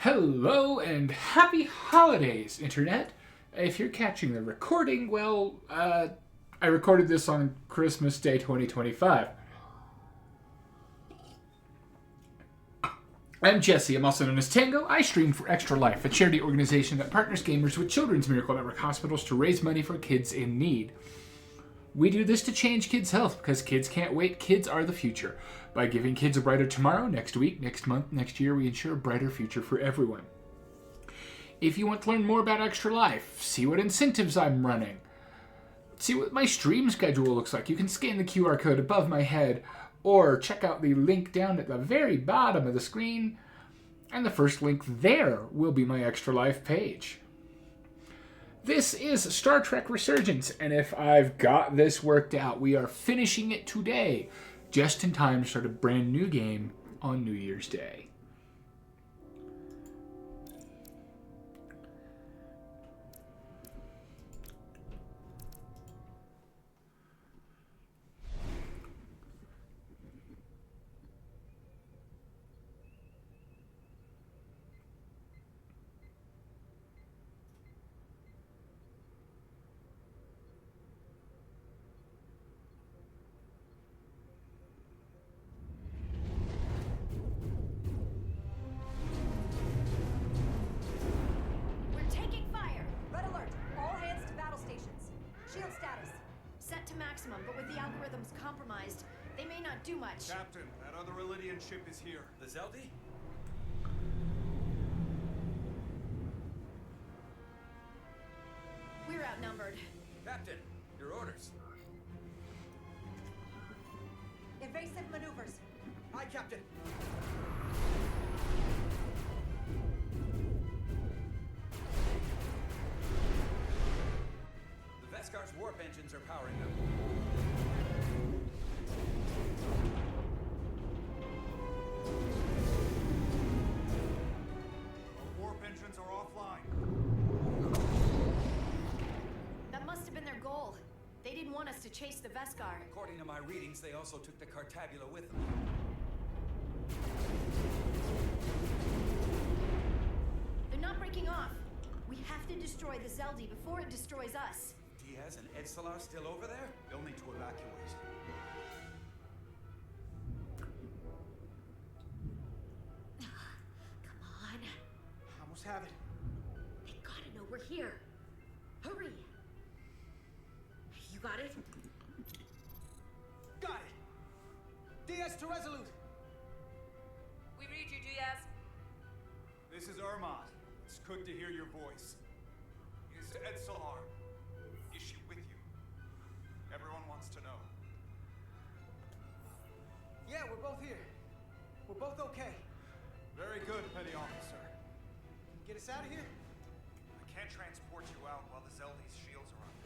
Hello and happy holidays, Internet. If you're catching the recording, well, I recorded this on Christmas Day 2025. I'm Jesse, I'm also known as Tango. I stream for Extra Life, a charity organization that partners gamers with Children's Miracle Network hospitals to raise money for kids in need. We do this to change kids' health because kids can't wait. Kids are the future. By giving kids a brighter tomorrow, next week, next month, next year, we ensure a brighter future for everyone. If you want to learn more about Extra Life, see what incentives I'm running, see what my stream schedule looks like, you can scan the QR code above my head or check out the link down at the very bottom of the screen, and the first link there will be my Extra Life page. This is Star Trek Resurgence, and if I've got this worked out, we are finishing it today, just in time to start a brand new game on New Year's Day. But with the algorithms compromised, they may not do much. Captain, that other Ilidian ship is here. The Zeldi? We're outnumbered. Captain, your orders. Evasive maneuvers. Aye, Captain. The Vescar's warp engines are powering them. Our warp engines are offline. That must have been their goal. They didn't want us to chase the Vescar. According to my readings, they also took the Cartabula with them. They're not breaking off. We have to destroy the Zeldi before it destroys us. Diaz and Edsalar still over there? They'll need to evacuate. Come on. I almost have it. They gotta know we're here. Hurry. You got it? Got it! Diaz to Resolute! We read you, Diaz. This is Ermont. It's good to hear your voice. Is Edsalar? Is she with you? Everyone wants to know. Yeah, we're both here. We're both okay. Very good, Petty Officer. Can you get us out of here? I can't transport you out while the Zeldi's shields are up.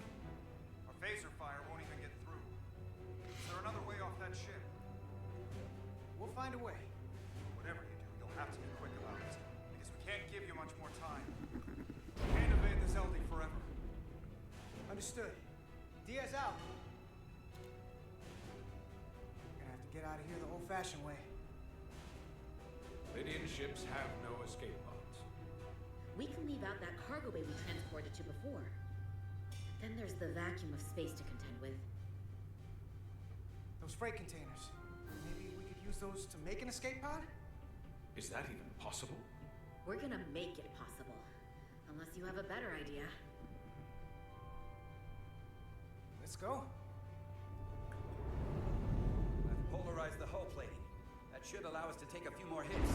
Our phaser fire won't even get through. Is there another way off that ship? We'll find a way. Whatever you do, you'll have to be quick about it. Because we can't give you much more time. We can't evade the Zeldi forever. Understood. Diaz out. We're gonna have to get out of here the old-fashioned way. Lydian ships have no escape pods. We can leave out that cargo bay we transported to before. Then there's the vacuum of space to contend with. Those freight containers. Maybe we could use those to make an escape pod? Is that even possible? We're gonna make it possible. Unless you have a better idea. Let's go. I've polarized the hull plating. That should allow us to take a few more hits.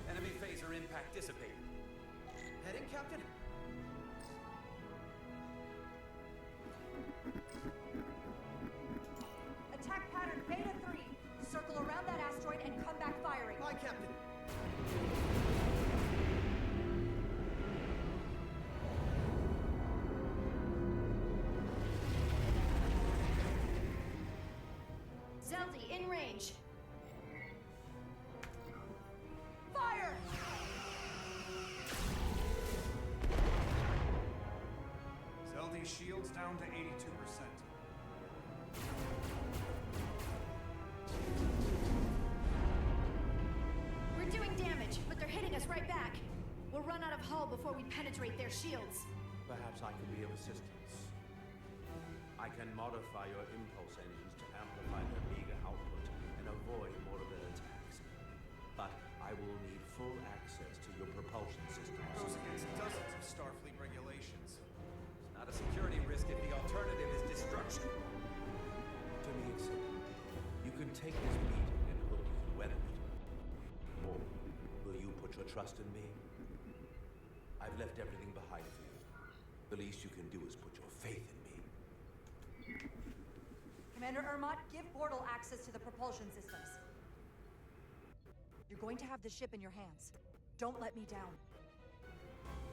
Enemy phaser impact dissipated. Heading, Captain? Attack pattern Beta 3. Circle around that asteroid and come back firing. Aye, Captain. Zeldi in range. Fire! Zeldi's shields down to 82%. guys right back. We'll run out of hull before we penetrate their shields. Perhaps I can be of assistance. I can modify your impulse engines to amplify their meager output and avoid more of their attacks. But I will need full access to your propulsion systems. Goes against dozens of Starfleet regulations. It's not a security risk if the alternative is destruction. To me, it's simple. You can take this beating and hope you can weather it. Or will you put your trust in me? I've left everything behind for you. The least you can do is put your faith in me. Commander Ermot, give portal access to the propulsion systems. You're going to have the ship in your hands. Don't let me down.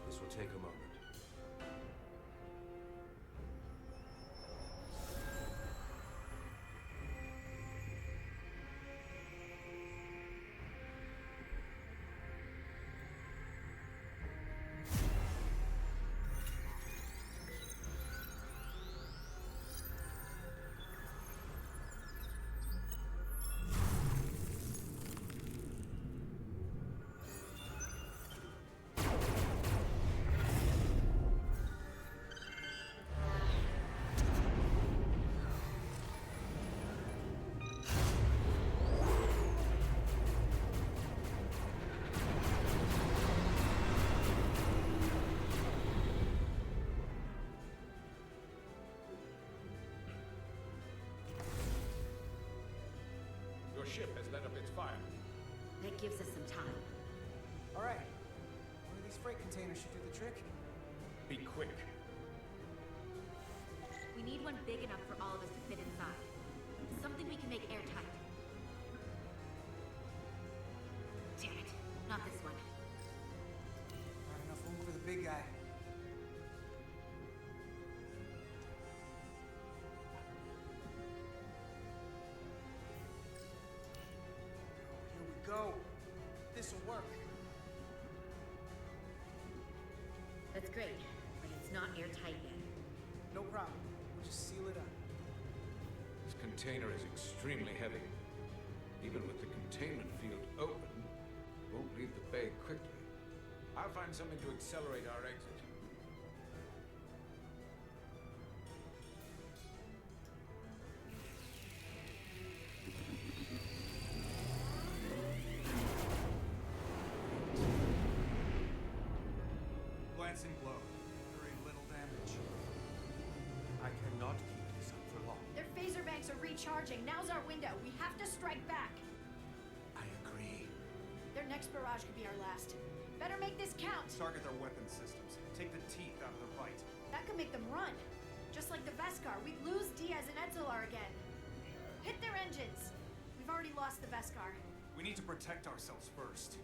This will take a moment. Your ship has let up its fire. That gives us some time. All right. One of these freight containers should do the trick. Be quick. We need one big enough for all of us to fit inside. Something we can make airtight. Damn it, not this one. Not enough room for the big guy. Here we go. This'll work. That's great, but it's not airtight yet. No problem. We'll just seal it up. This container is extremely heavy. Even with the containment field open, won't leave the bay quickly. I'll find something to accelerate our exit. Glancing glow. Very little damage. I cannot keep this up for long. Their phaser banks are recharging. Now's our window. We have to strike back. I agree. Their next barrage could be our last. Better make this count. Target their weapon systems. Take the teeth out of their bite. That could make them run. Just like the Beskar, we'd lose Diaz and Etzelar again. Hit their engines. We've already lost the Beskar. We need to protect ourselves first.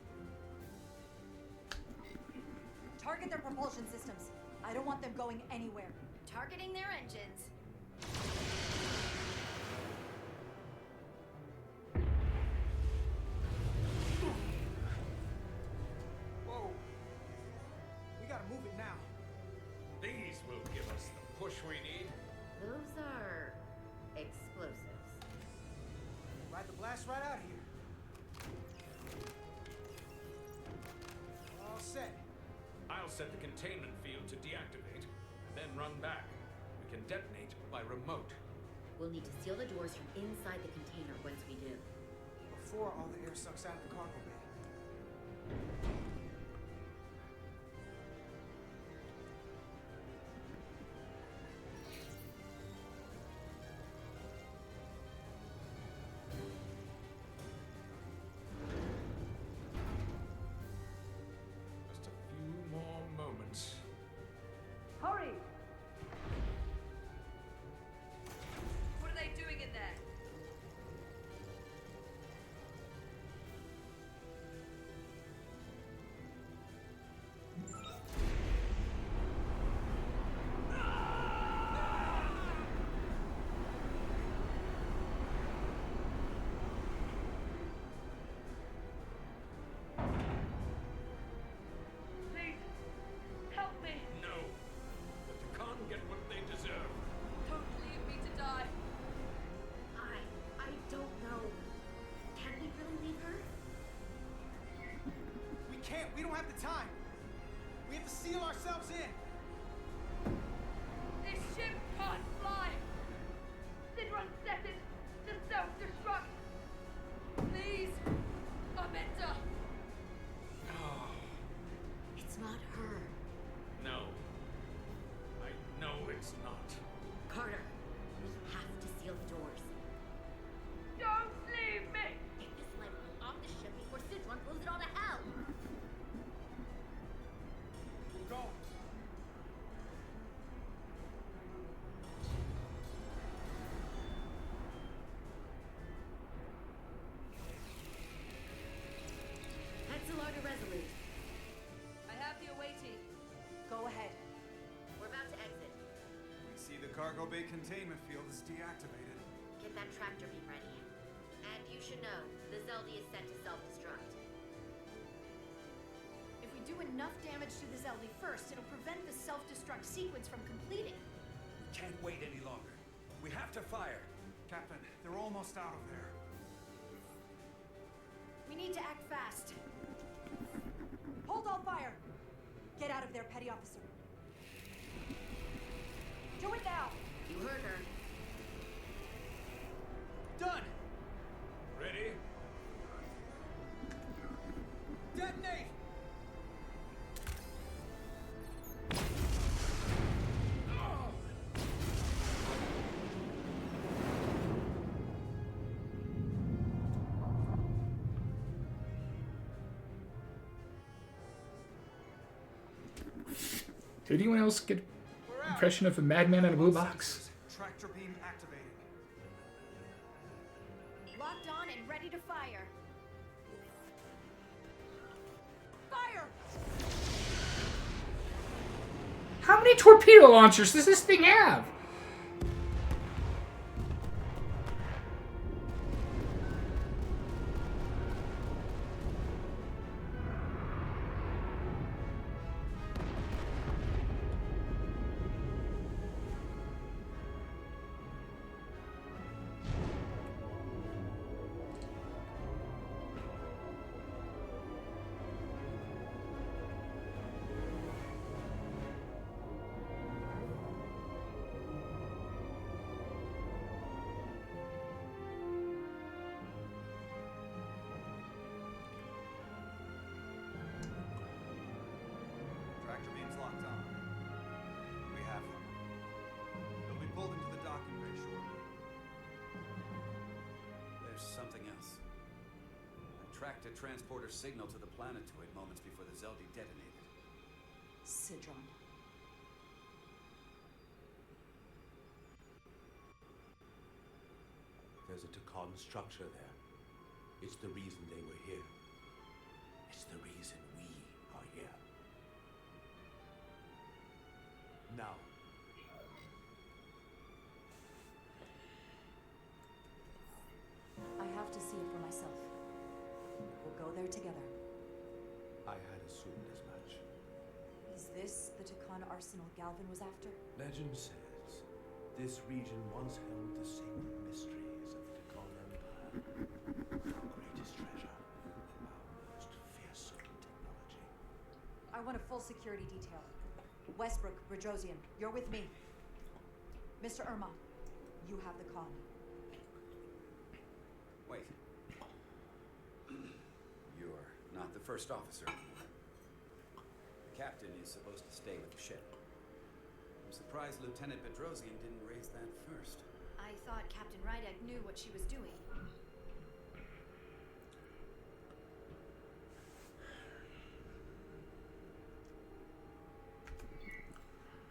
Target their propulsion systems. I don't want them going anywhere. Targeting their engines. Whoa. We gotta move it now. These will give us the push we need. Those are explosives. Ride the blast right out here. All set. I'll set the containment field to deactivate, then run back. We can detonate by remote. We'll need to seal the doors from inside the container once we do. Before all the air sucks out of the cargo bay. Just a few more moments. Hurry! What are they doing in there? of time. We have to seal ourselves in. This ship can't fly! Sidron set it to self-destruct! Please, Amenta! It's not her. No. I know it's not. Carter, we have to seal the doors. Don't leave me! Get this library off the ship before Sidron blows it all to hell. Go. Hetzelar to Resolute. I have the awaiting. Go ahead. We're about to exit. We see the cargo bay containment field is deactivated. Get that tractor beam ready. And you should know, the Zeldy is set to self-destruct. If we do enough damage to the Zeldy first, it'll prevent the self-destruct sequence from completing. We can't wait any longer. We have to fire. Captain, they're almost out of there. We need to act fast. Hold all fire! Get out of there, Petty Officer. Do it now! You heard her. Done. Ready? Detonate. Did anyone else get an impression of a madman in a blue box? Tractor beam activated. Locked on and ready to fire. Fire! How many torpedo launchers does this thing have? Tractor beams locked on. We have them. They'll be pulled into the docking bay shortly. There's something else. I tracked a transporter signal to the planetoid moments before the Zeldy detonated. Sidron. There's a Takan structure there. It's the reason they were here. It's the reason we are here. Now. I have to see it for myself. We'll go there together. I had assumed as much. Is this the Takan arsenal Galvin was after? Legend says this region once held the sacred mysteries of the Takan Empire. Our greatest treasure. Our most fearsome technology. I want a full security detail. Westbrook, Bridrosian, you're with me. Mr. Irma, you have the con. Wait. You're not the first officer. The captain is supposed to stay with the ship. I'm surprised Lieutenant Bedrosian didn't raise that first. I thought Captain Rydek knew what she was doing.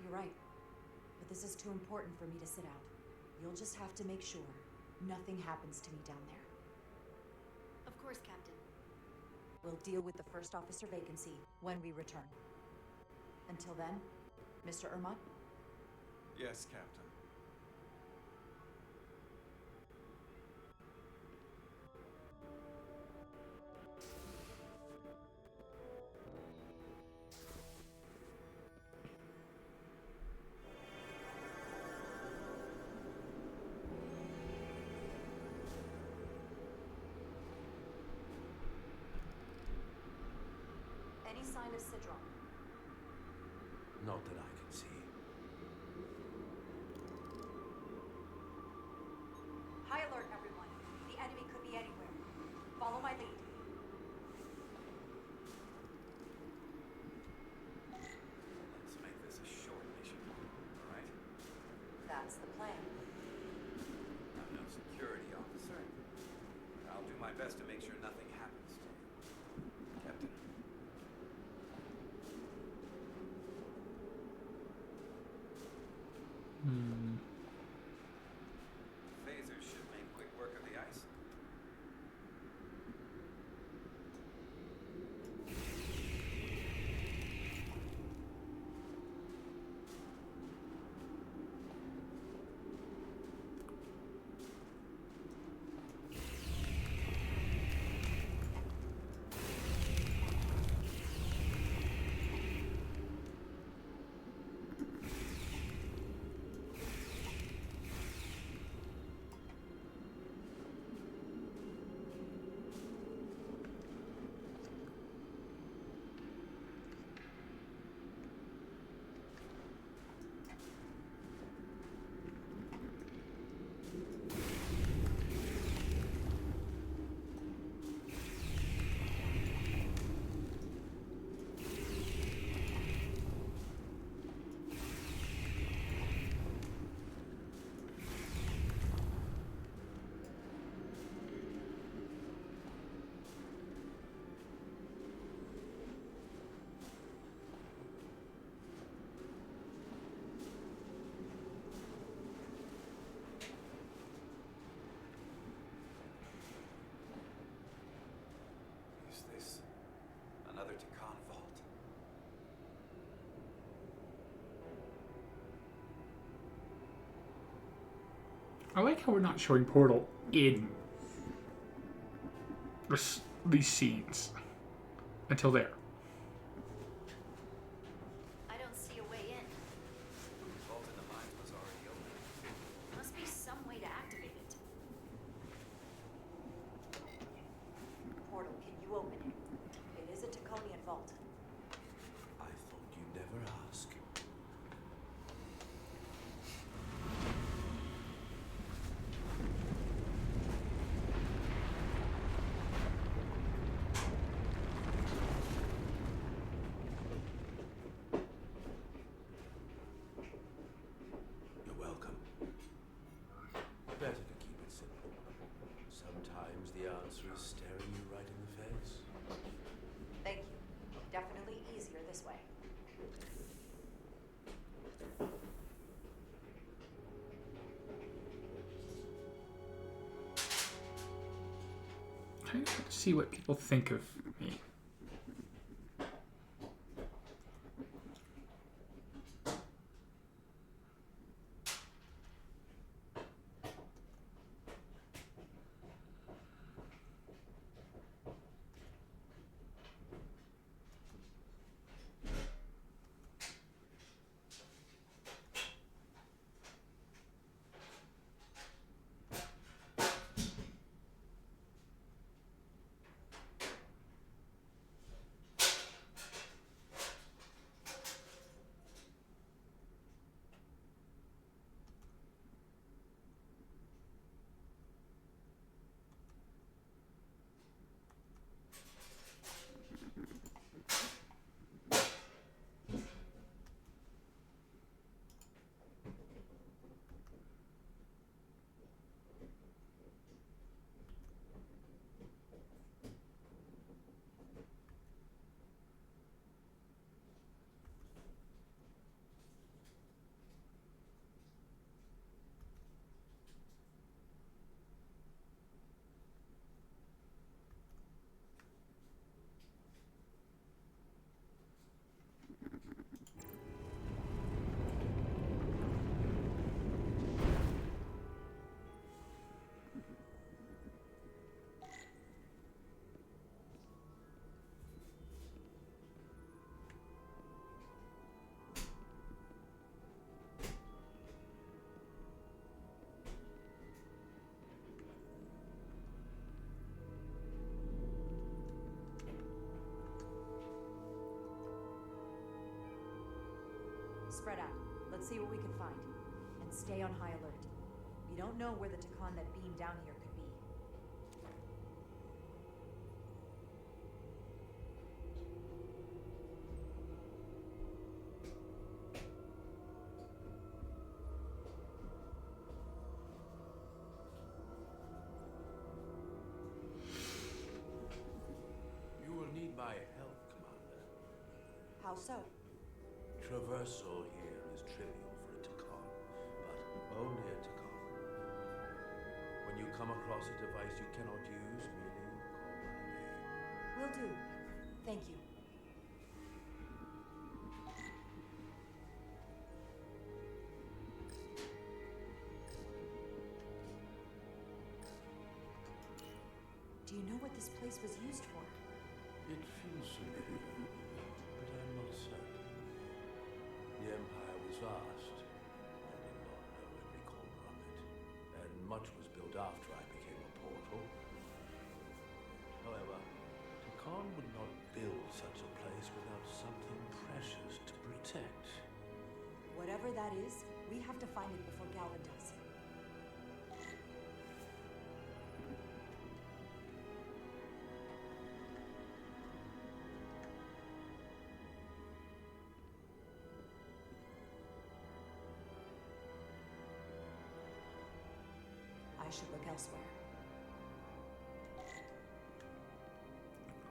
You're right. But this is too important for me to sit out. You'll just have to make sure nothing happens to me down there. Of course, Captain. We'll deal with the first officer vacancy when we return. Until then, Mr. Irma? Yes, Captain. sign of Sidron? Not that I can see. High alert, everyone. The enemy could be anywhere. Follow my lead. Let's make this a short mission, all right? That's the plan. I'm no security officer. I'll do my best to make sure nothing happens to you, Captain. Phasers should make quick work of the ice. Is this another Takan vault? I like how we're not showing Portal in these scenes until there. I don't see a way in. The vault in the mines was already open. Must be some way to activate it. Portal, can you open it? It is a Taconian vault. I thought you'd never ask. You're welcome. Better to keep it simple. Sometimes the answer is staring you right in the face. Thank you. Definitely easier this way. I want to see what people think of me. Spread out. Let's see what we can find. And stay on high alert. We don't know where the Takan that beamed down here could be. You will need my help, Commander. How so? Traversal here is trivial for a Takan, but only a Takan. When you come across a device you cannot use, merely call my name. Will do. Thank you. Do you know what this place was used for? It feels familiar, but I'm not certain. The Empire was vast. I did not know every corner of it, and much was built after I became a portal. However, Takan would not build such a place without something precious to protect. Whatever that is, we have to find it before Galvin does. I should look elsewhere.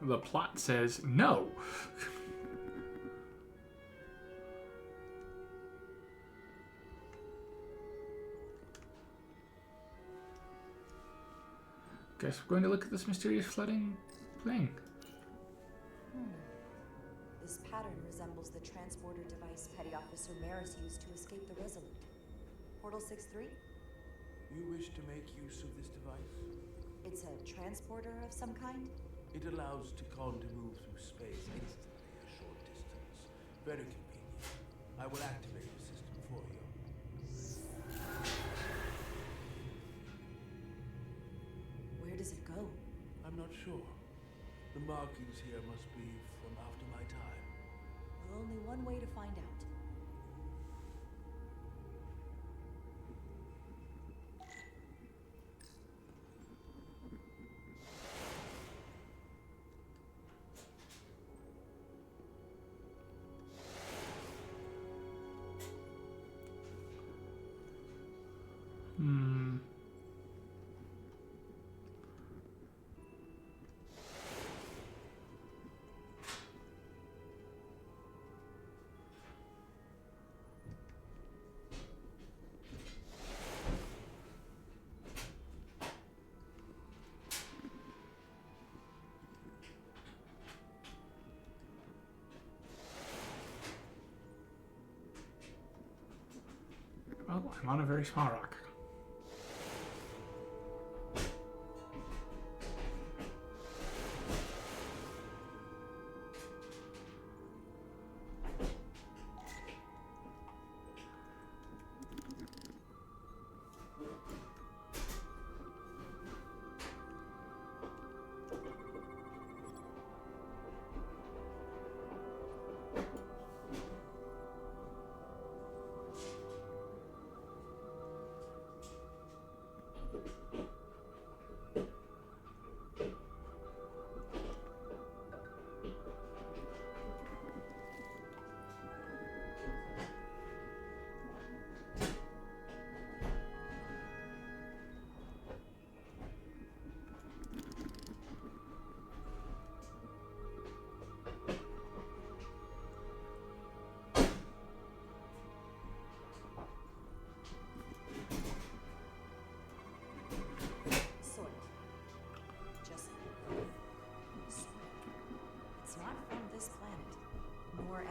The plot says no. Guess we're going to look at this mysterious flooding thing. This pattern resembles the transporter device Petty Officer Maris used to escape the Resolute. Portal 6-3? You wish to make use of this device? It's a transporter of some kind? It allows Takan to move through space instantly a short distance. Very convenient. I will activate the system for you. Where does it go? I'm not sure. The markings here must be from after my time. Well, only one way to find out. Oh, I'm on a very small rock.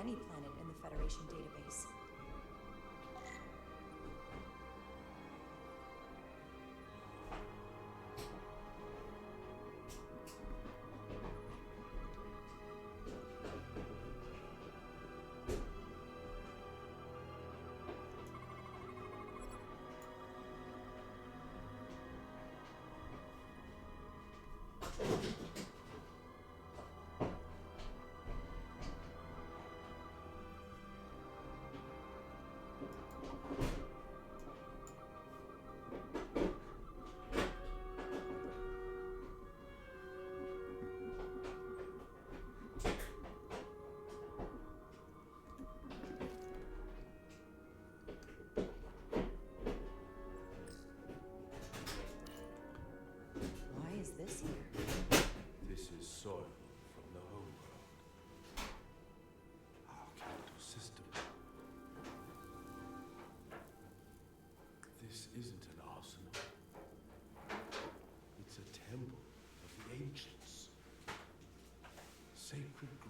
Any planet in the Federation database.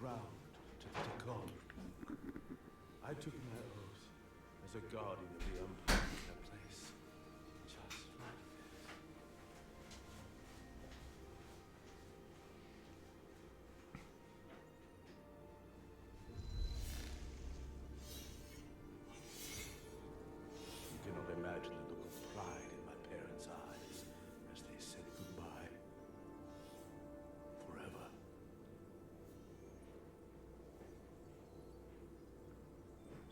ground to the Takon. I took my oath as a guardian of the Empire in a place just like this. You cannot imagine the look of pride in my parents' eyes as they said goodbye. Forever.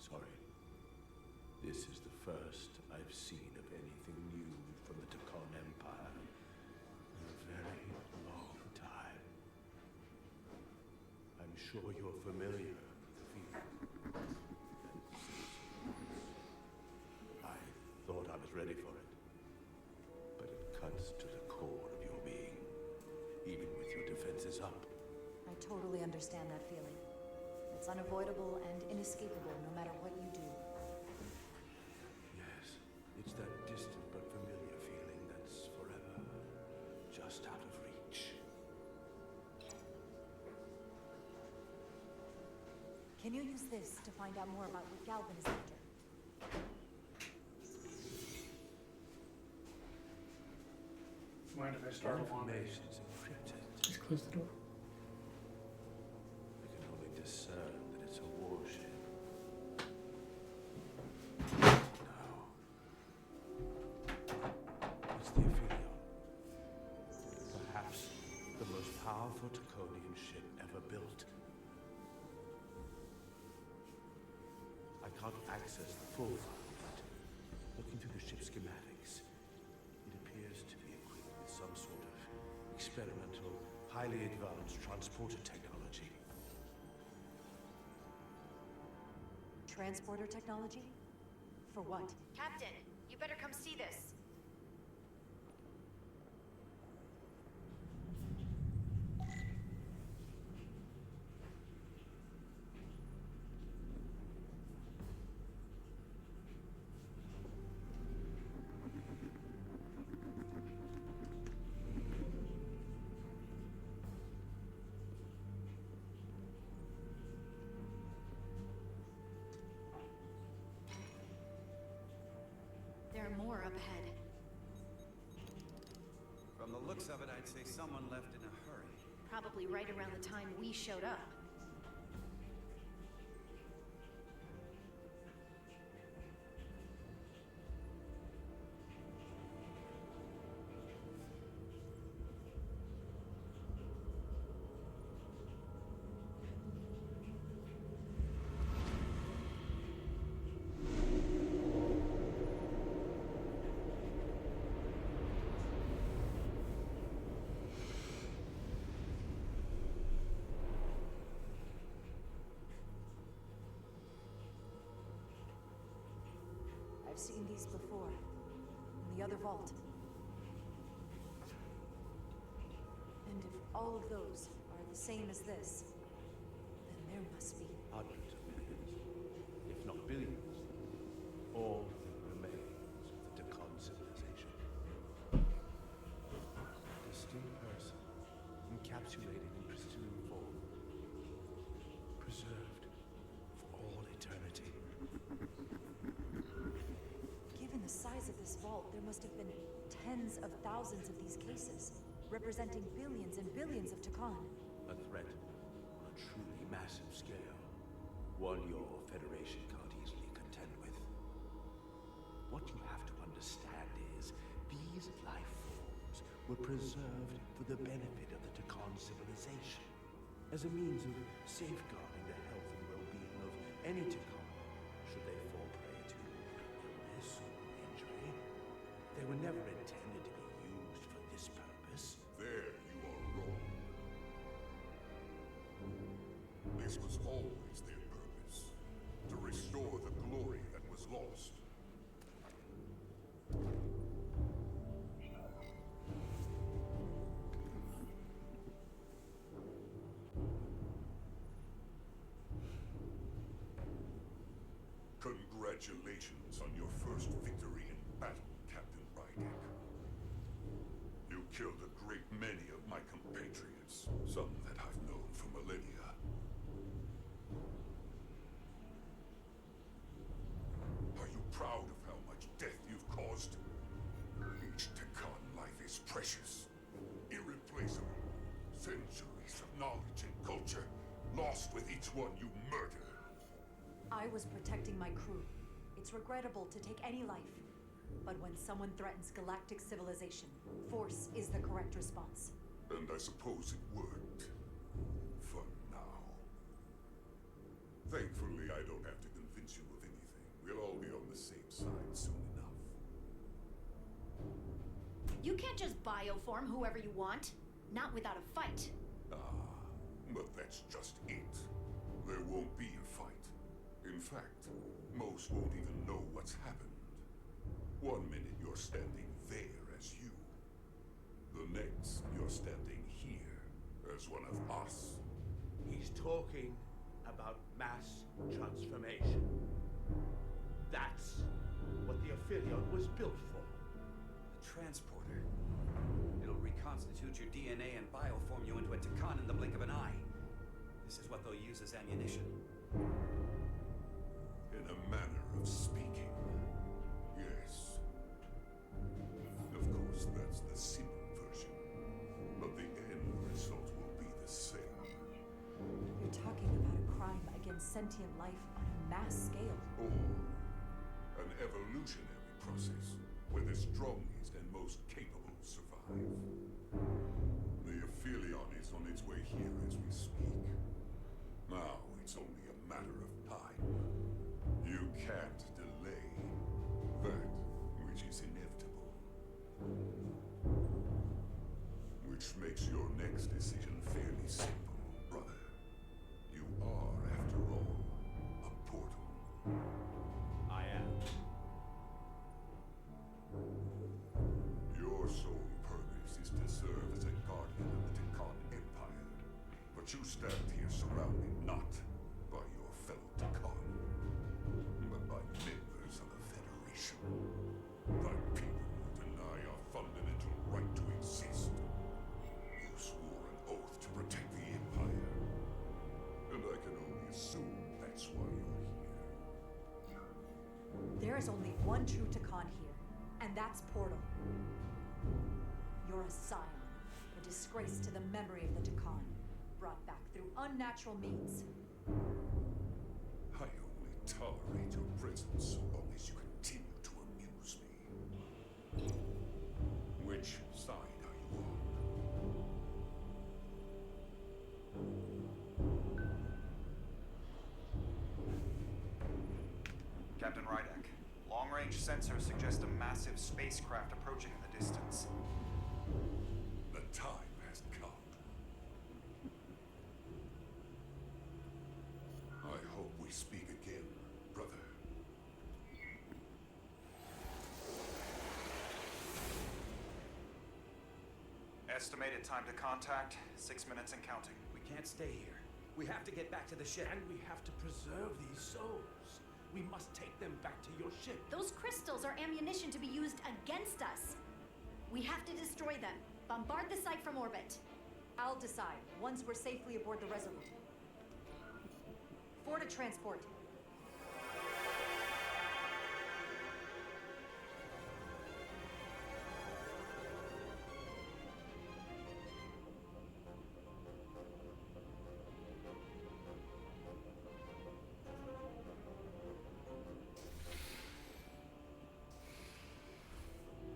Sorry. This is the first I've seen of anything new from the Takon Empire in a very long time. I'm sure you're familiar with the feeling. I thought I was ready for it. But it cuts to the core of your being, even with your defenses up. I totally understand that feeling. It's unavoidable and inescapable no matter what you do. Yes, it's that distant but familiar feeling that's forever just out of reach. Can you use this to find out more about what Galvin is after? Mind if I start along? Information's encrypted. Just close the door. I can only discern that it's a warship. No. It's the Aphelion. Perhaps the most powerful Takonian ship ever built. I can't access the full file, but looking through the ship's schematics, it appears to be equipped with some sort of experimental, highly advanced transporter technology. Transporter technology? For what? Captain, you better come see this. There are more up ahead. From the looks of it, I'd say someone left in a hurry. Probably right around the time we showed up. I've seen these before. In the other vault. And if all of those are the same as this, then there must be... Hundreds of millions, if not billions, all remains of the Takon civilization. A distinct person, encapsulated in crystalline form, preserved for all eternity. Given the size of this vault, there must have been tens of thousands of these cases, representing billions and billions of Takon. A threat on a truly massive scale. One your Federation can't easily contend with. What you have to understand is, these life forms were preserved for the benefit of the Takon civilization, as a means of safeguarding the health and well-being of any Takon, should they fall prey to illness or injury. They were never intended to be used for this purpose. There you are wrong. This was always their purpose, to restore the glory that was lost. Congratulations on your first victory in battle, Captain Rydick. You killed a great many of my compatriots, some that I've known for millennia. precious, irreplaceable. Centuries of knowledge and culture lost with each one you murder. I was protecting my crew. It's regrettable to take any life. But when someone threatens galactic civilization, force is the correct response. And I suppose it worked. For now. Thankfully, I don't have to convince you of anything. We'll all be on the same side soon enough. You can't just bioform whoever you want. Not without a fight. But that's just it. There won't be a fight. In fact, most won't even know what's happened. One minute you're standing there as you. The next you're standing here as one of us. He's talking about mass transformation. That's what the Aphelion was built for. A transporter. It'll reconstitute your DNA and bioform you into a Takan in the blink of an eye. This is what they'll use as ammunition. In a manner of speaking. Yes. Of course, that's the simple version. But the end result will be the same. You're talking about a crime against sentient life on a mass scale. Or an evolutionary process where the strongest and most capable survive. The Aphelion is on its way here as we speak. Now it's only a matter of time. You can't delay that which is inevitable. Which makes your next decision fairly simple, brother. You are, after all, a portal. I am. Your sole purpose is to serve as a guardian of the Takan Empire. But you stand here surrounded not by your fellow Takan, but by members of the Federation. By people who deny our fundamental right to exist. You swore an oath to protect the Empire. And I can only assume that's why you're here. There is only one true Takan here, and that's Portal. You're a scion, a disgrace to the memory of the Takan, brought back through unnatural means. I only tolerate your presence so long as you continue to amuse me. Which side are you on? Captain Rydek, long-range sensors suggest a massive spacecraft approaching in the distance. The time has come. I hope we speak again, brother. Estimated time to contact, 6 minutes and counting. We can't stay here. We have to get back to the ship. And we have to preserve these souls. We must take them back to your ship. Those crystals are ammunition to be used against us. We have to destroy them. Bombard the site from orbit. I'll decide once we're safely aboard the Resolute. For to transport.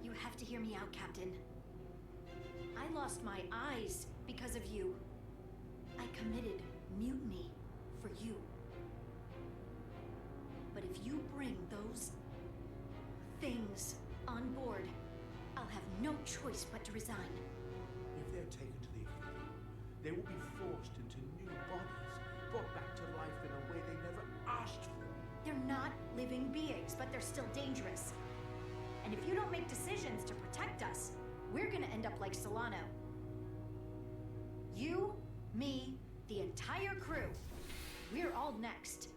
You have to hear me out, Captain. I lost my eyes because of you. I committed mutiny for you. But if you bring those things on board, I'll have no choice but to resign. If they're taken to the Aphelion, they will be forced into new bodies, brought back to life in a way they never asked for. They're not living beings, but they're still dangerous. And if you don't make decisions to protect us, we're gonna end up like Solano. You, me, the entire crew. We're all next.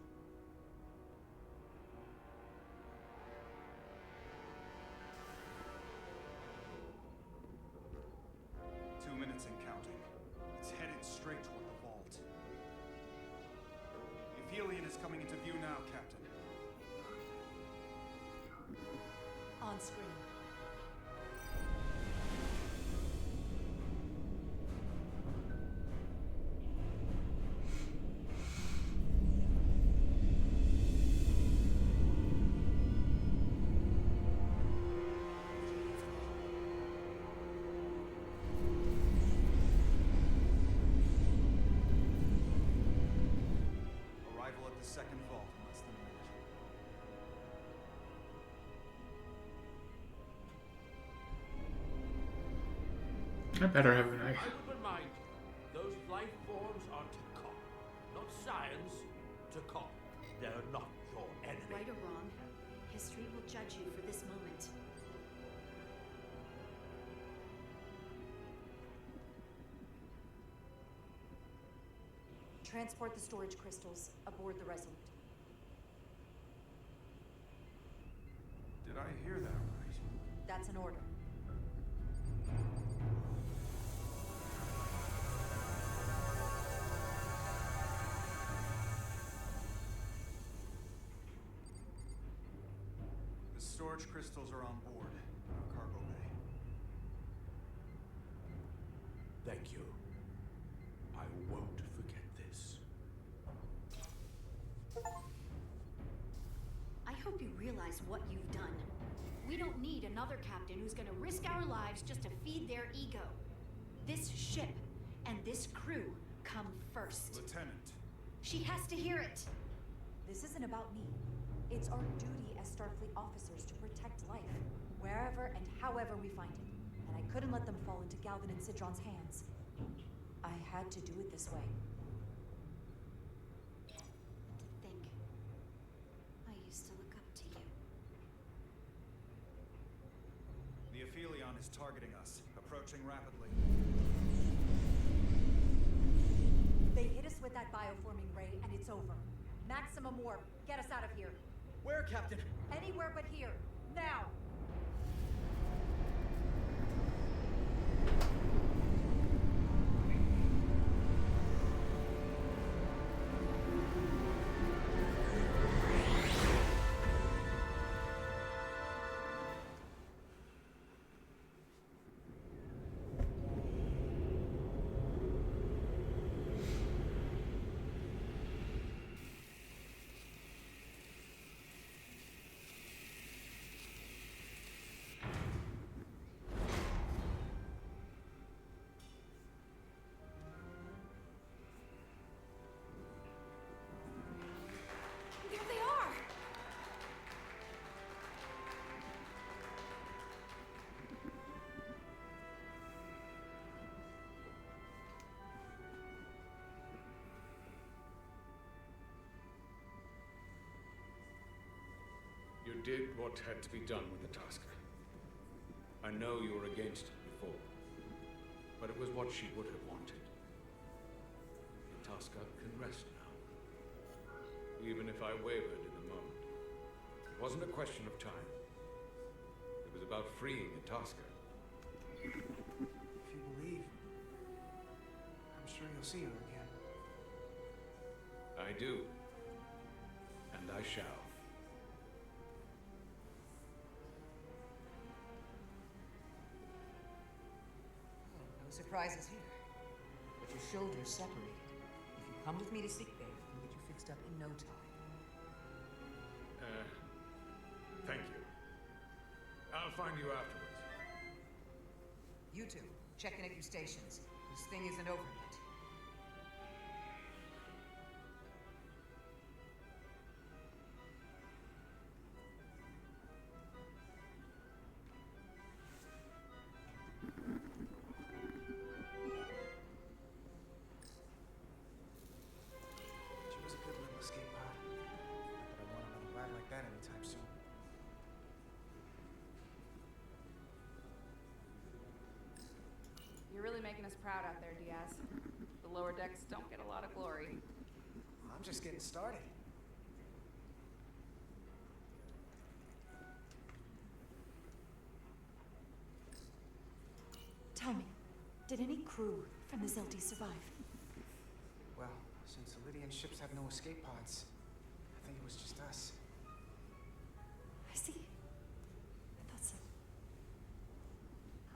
Two minutes and counting. It's headed straight toward the vault. The Aphelion is coming into view now, Captain. On screen. I better have an eye. I would remind you, those life forms are Takon, not science. Takon. They're not your enemy. Right or wrong, history will judge you for this moment. Transport the storage crystals aboard the Resolute. Did I hear that right? That's an order. The storage crystals are on board in our cargo bay. Thank you. I won't forget this. I hope you realize what you've done. We don't need another captain who's gonna risk our lives just to feed their ego. This ship and this crew come first. Lieutenant. She has to hear it. This isn't about me. It's our duty as Starfleet officers to protect life, wherever and however we find it. And I couldn't let them fall into Galvin and Sidron's hands. I had to do it this way. To think, I used to look up to you. The Aphelion is targeting us, approaching rapidly. They hit us with that bioforming ray, and it's over. Maximum warp. Get us out of here. Where, Captain? Anywhere but here. Now! There they are! You did what had to be done with the Tasker. I know you were against it before, but it was what she would have wanted. The Tasker can rest now, even if I wavered in the moment. It wasn't a question of time. It was about freeing the Tasker. If you believe, I'm sure you'll see her again. I do. And I shall. No surprises here. But your shoulders separated. If you come with me to sickbay, I can get you fixed up in no time. Thank you. I'll find you afterwards. You two, check in at your stations. This thing isn't over yet. She was a good little escape pod. Not that I want another ride like that anytime soon. You're really making us proud out there, Diaz. The lower decks don't get a lot of glory. I'm just getting started. Tell me, did any crew from the Zelti survive? Well, since the Lydian ships have no escape pods, I think it was just us. I see. I thought so.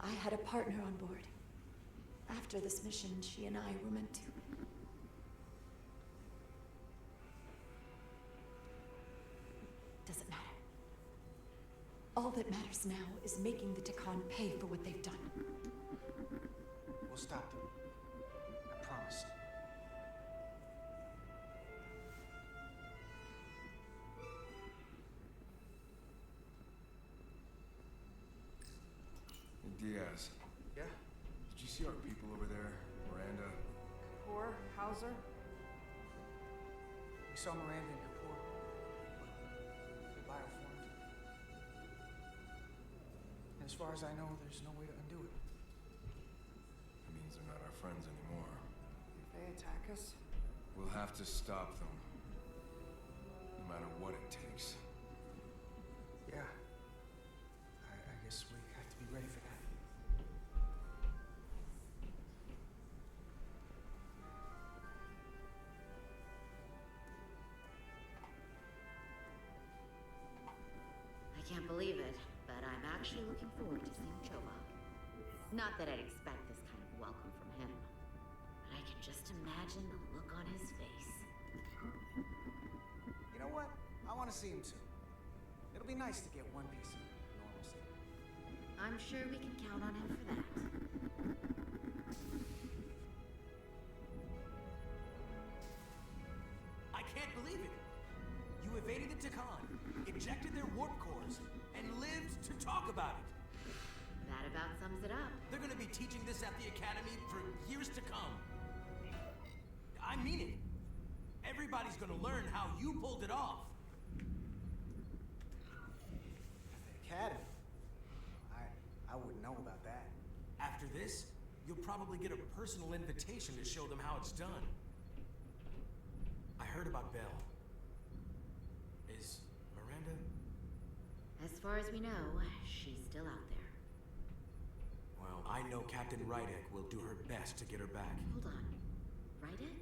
I had a partner on board. After this mission, she and I were meant to. Doesn't matter. All that matters now is making the Takon pay for what they've done. We'll stop them. I promise. Diaz, Yeah? Did you see our people over there? Miranda? Kapoor, Hauser? We saw Miranda and Kapoor. They bioformed. And as far as I know, there's no way to undo it. That means they're not our friends anymore. If they attack us, We'll have to stop them. No matter what it takes. Yeah. I guess we have to be ready for that. I can't believe it, but I'm actually looking forward to seeing Chobok. Not that I'd expect this kind of welcome from him, but I can just imagine the look on his face. You know what? I want to see him too. It'll be nice to get one piece of normalcy. I'm sure we can count on him for that. I can't believe it. You evaded the Takan, ejected their warp cores, and lived to talk about it. That about sums it up. They're gonna be teaching this at the Academy for years to come. I mean it. Everybody's gonna learn how you pulled it off. The Academy? I wouldn't know about that. After this, you'll probably get a personal invitation to show them how it's done. I heard about Belle. Is Miranda? As far as we know, she's still out there. Well, I know Captain Rydek will do her best to get her back. Hold on. Rydek?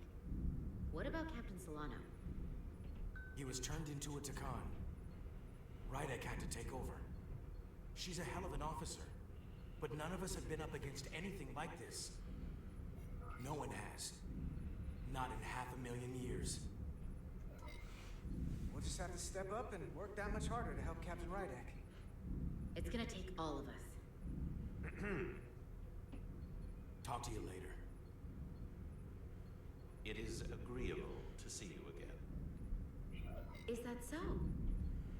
What about Captain Solano? He was turned into a Takan. Rydek had to take over. She's a hell of an officer, but none of us have been up against anything like this. No one has. Not in 500,000 years. We'll just have to step up and work that much harder to help Captain Rydek. It's gonna take all of us. Talk to you later. It is agreeable to see you again. Is that so?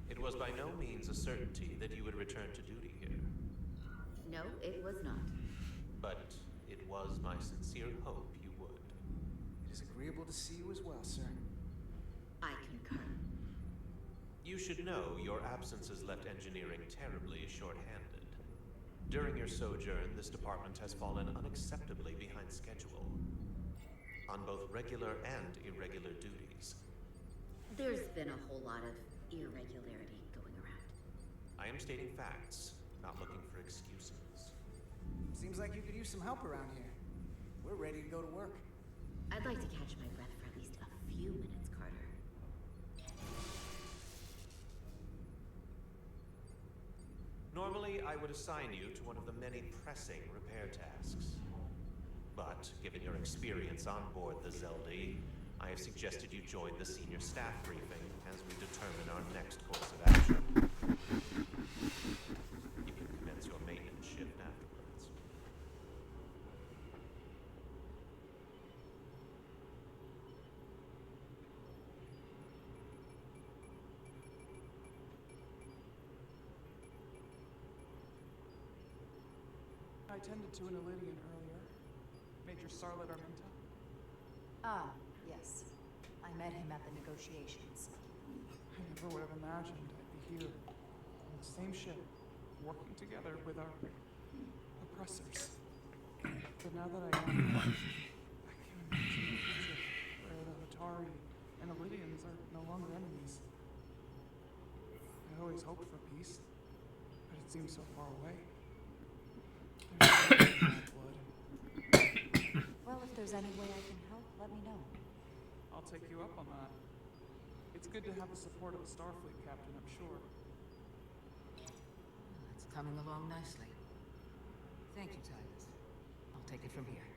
It was by no means a certainty that you would return to duty here. No, it was not. But it was my sincere hope you would. It is agreeable to see you as well, sir. I concur. You should know your absence has left engineering terribly short-handed. During your sojourn, this department has fallen unacceptably behind schedule. On both regular and irregular duties. There's been a whole lot of irregularity going around. I am stating facts, not looking for excuses. Seems like you could use some help around here. We're ready to go to work. I'd like to catch my breath for at least a few minutes, Carter. Normally, I would assign you to one of the many pressing repair tasks. But, given your experience on board the Zelda, I have suggested you join the senior staff briefing as we determine our next course of action. You can commence your maintenance shift afterwards. I tended to an Elydian earlier. Major Sarlet Arminta. Ah, yes. I met him at the negotiations. I never would have imagined I'd be here, on the same ship, working together with our oppressors. But now that I am, I can't imagine a future where the Hatari and Elydians are no longer enemies. I always hoped for peace, but it seems so far away. Well, if there's any way I can help, let me know. I'll take you up on that. It's good to have the support of the Starfleet, Captain, I'm sure. It's coming along nicely. Thank you, Titus. I'll take it from here.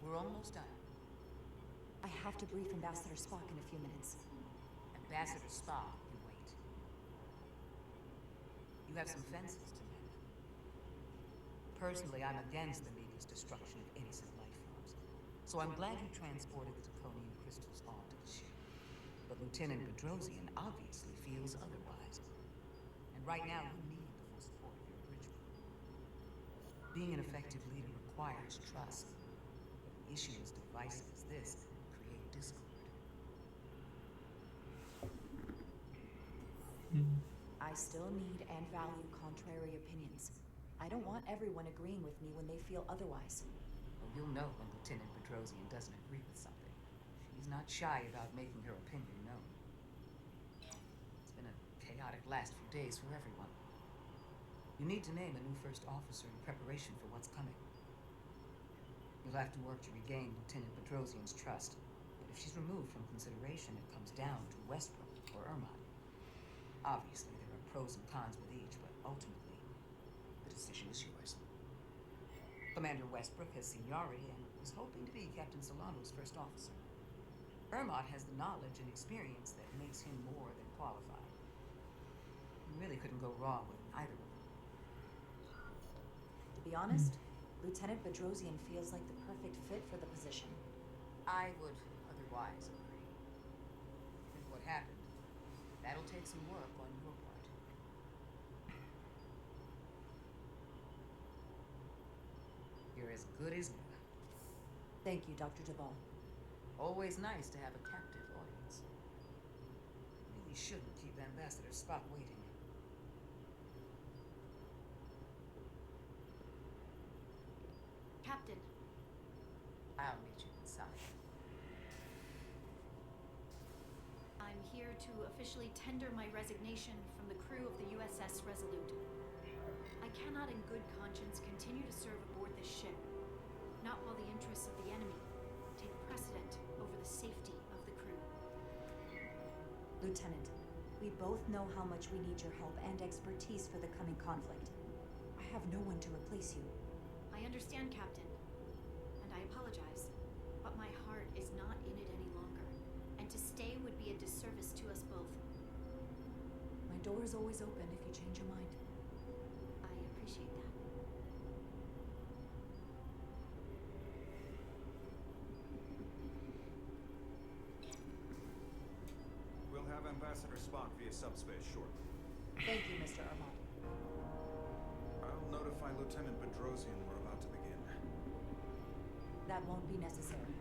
We're almost done. I have to brief Ambassador Spock in a few minutes. Ambassador Spock can wait. You have some fences to mend. Personally, I'm against the media's destruction of innocent life forms. So I'm glad you transported the Draconian crystals onto the ship. But Lieutenant Bedrosian obviously feels otherwise. And right now, you need the full support of your bridge crew. Being an effective leader requires trust. Issues, devices, this create discord. I still need and value contrary opinions. I don't want everyone agreeing with me when they feel otherwise. Well, you'll know when Lieutenant Bedrosian doesn't agree with something. She's not shy about making her opinion known. It's been a chaotic last few days for everyone. You need to name a new first officer in preparation for what's coming. You'll have to work to regain Lieutenant Bedrosian's trust. But if she's removed from consideration, it comes down to Westbrook or Ermont. Obviously, there are pros and cons with each, but ultimately, the decision is yours. Commander Westbrook has seniority and was hoping to be Captain Solano's first officer. Ermont has the knowledge and experience that makes him more than qualified. You really couldn't go wrong with either of them. To be honest, Lieutenant Bedrosian feels like the perfect fit for the position. I would otherwise agree. With what happened, that'll take some work on your part. You're as good as new. Thank you, Dr. Duvall. Always nice to have a captive audience. Really shouldn't keep Ambassador Spock waiting. Captain. I'll meet you inside. I'm here to officially tender my resignation from the crew of the USS Resolute. I cannot in good conscience continue to serve aboard this ship, not while the interests of the enemy take precedent over the safety of the crew. Lieutenant, we both know how much we need your help and expertise for the coming conflict. I have no one to replace you. I understand, Captain, and I apologize, but my heart is not in it any longer, and to stay would be a disservice to us both. My door is always open if you change your mind. I appreciate that. We'll have Ambassador Spock via subspace shortly. Thank you, Mr. Armand. I'll notify Lieutenant Bedrosian we're about to begin. That won't be necessary.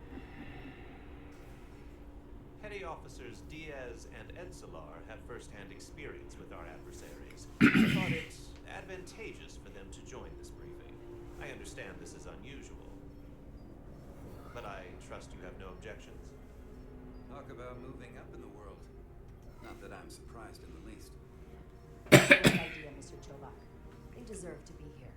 Petty Officers Diaz and Edsalar have first-hand experience with our adversaries. I thought it advantageous for them to join this briefing. I understand this is unusual, but I trust you have no objections? Talk about moving up in the world. Not that I'm surprised in the least. Great idea, Mr. Chobak. They deserve to be here.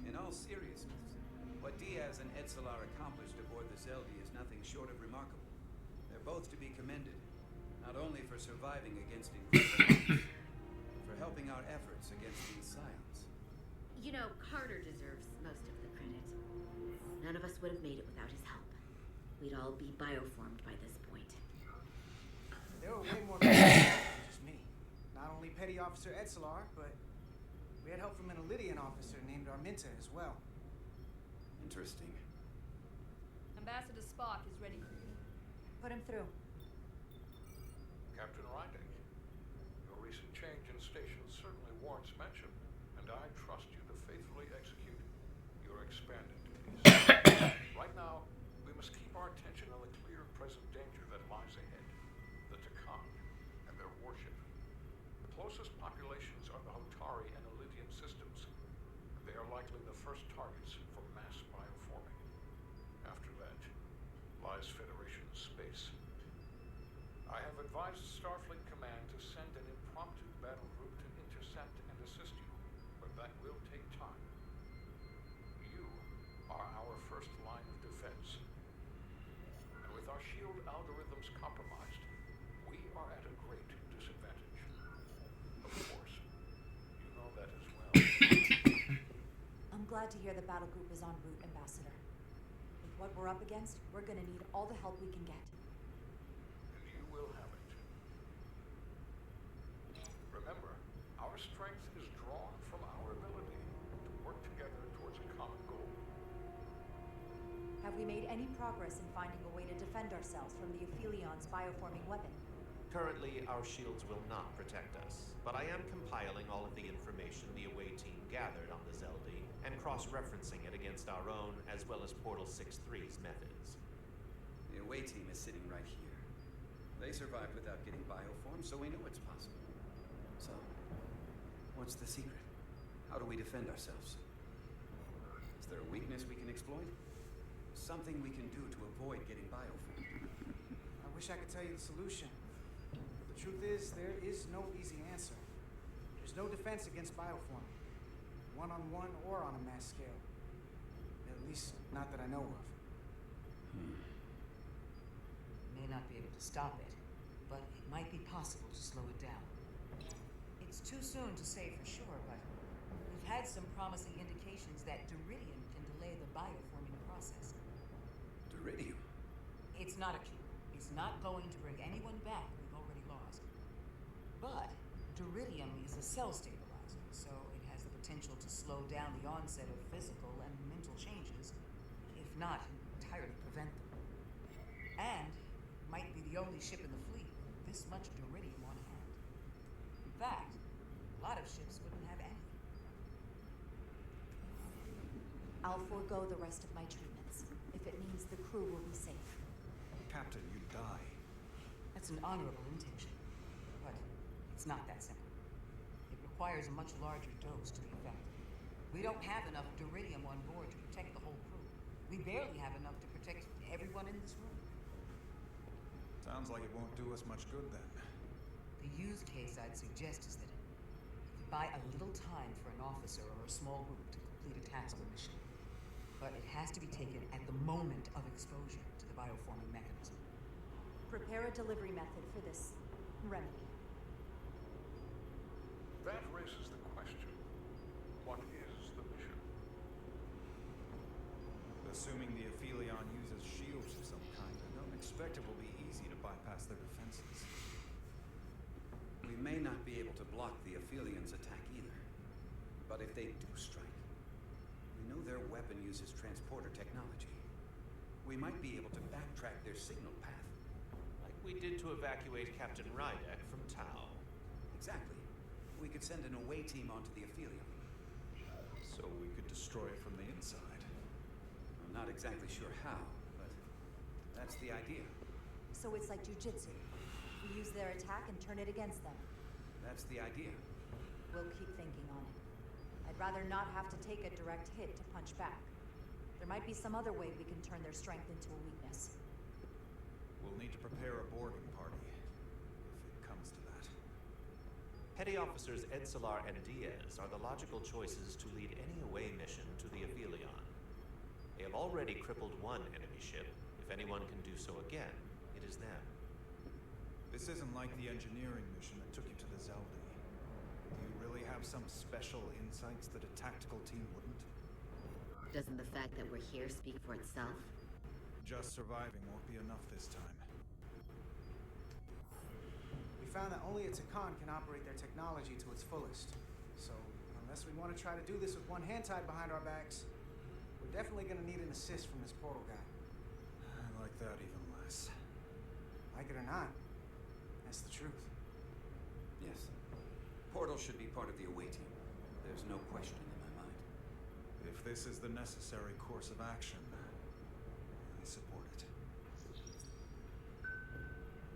In all seriousness, what Diaz and Edsalar accomplished aboard the Zeldi is nothing short of remarkable. They're both to be commended, not only for surviving against incredible odds, but for helping our efforts against these scions. You know, Carter deserves most of the credit. None of us would have made it without his help. We'd all be bioformed by this point. There were way more people than just me. Not only Petty Officer Edsalar, but we had help from an Elydian officer named Arminta as well. Interesting. Ambassador Spock is ready for you. Put him through. Captain Rydick, your recent change in station certainly warrants mention, and I trust you to faithfully execute your expanded duties. Right now, we must keep our attention on the clear present danger that lies ahead, the Takan and their warship. The closest populations are the Hotari and Elydian systems, and they are likely the first targets for mass bioforming. After that lies Federation space. I have advised Starfleet Command to send an impromptu battle group to intercept and assist you, but that will take time. You are our first line of defense. And with our shield algorithms compromised, we are at a great disadvantage. Of course, you know that as well. I'm glad to hear the battle group is en route, Ambassador. With what we're up against, we're gonna need all the help we can get. And you will have it. Remember, our strength is drawn from our ability to work together towards a common goal. Have we made any progress in finding a way to defend ourselves from the Aphelions' bioforming weapon? Currently, our shields will not protect us, but I am compiling all of the information the away team gathered on the Zeldi and cross-referencing it against our own as well as Portal 6-3's methods. The away team is sitting right here. They survived without getting bioform, so we know it's possible. So, what's the secret? How do we defend ourselves? Is there a weakness we can exploit? Something we can do to avoid getting bioform? I wish I could tell you the solution. The truth is, there is no easy answer. There's no defense against bioform, one-on-one or on a mass scale. At least, not that I know of. May not be able to stop it, but it might be possible to slow it down. It's too soon to say for sure, but we've had some promising indications that Duridium can delay the bioforming process. Duridium? It's not a cure. It's not going to bring anyone back we've already lost. But Duridium is a cell stabilizer, so it has the potential to slow down the onset of physical and mental changes, if not entirely prevent them. And might be the only ship in the fleet with this much Duridium on hand. In fact, a lot of ships wouldn't have any. I'll forego the rest of my treatments, if it means the crew will be safe. Captain, you die. That's an honorable intention, but it's not that simple. It requires a much larger dose to be effective. We don't have enough Duridium on board to protect the whole crew. We barely have enough to protect everyone in this room. Sounds like it won't do us much good then. The use case I'd suggest is that you buy a little time for an officer or a small group to complete a task or mission. But it has to be taken at the moment of exposure to the bioforming mechanism. Prepare a delivery method for this remedy. That raises the question. What is the mission? Assuming the Aphelion uses shields of some kind, I don't expect it will be easy to bypass their defenses. We may not be able to block the Aphelion's attack either. But if they do strike, we know their weapon uses transporter technology. We might be able to backtrack their signal path. Like we did to evacuate Captain Rydek from Tau. Exactly. We could send an away team onto the Aphelion. So we could destroy it from the inside. I'm not exactly sure how, but that's the idea. So it's like jujitsu. We use their attack and turn it against them. That's the idea. We'll keep thinking on it. I'd rather not have to take a direct hit to punch back. There might be some other way we can turn their strength into a weakness. We'll need to prepare a boarding party, if it comes to that. Petty Officers Edsalar and Diaz are the logical choices to lead any away mission to the Aphelion. They have already crippled one enemy ship. If anyone can do so again, it is them. This isn't like the engineering mission that took you to the Zeldi. Do you really have some special insights that a tactical team wouldn't? Doesn't the fact that we're here speak for itself? Just surviving won't be enough this time. We found that only a Takan can operate their technology to its fullest. So, unless we want to try to do this with one hand tied behind our backs, we're definitely going to need an assist from this portal guy. I like that even less. Like it or not, that's the truth. Yes. Portal should be part of the away team. There's no question in my mind. If this is the necessary course of action, I support it.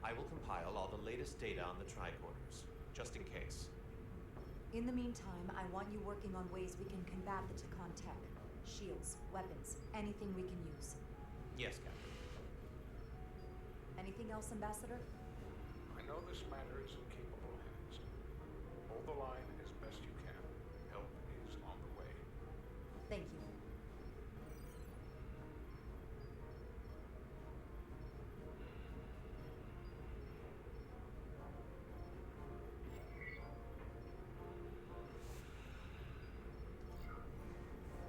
I will compile all the latest data on the tricorders, just in case. In the meantime, I want you working on ways we can combat the Takan tech. Shields, weapons, anything we can use. Yes, Captain. Anything else, Ambassador? I know this matter is in capable hands. Hold the line as best you can. Help is on the way. Thank you.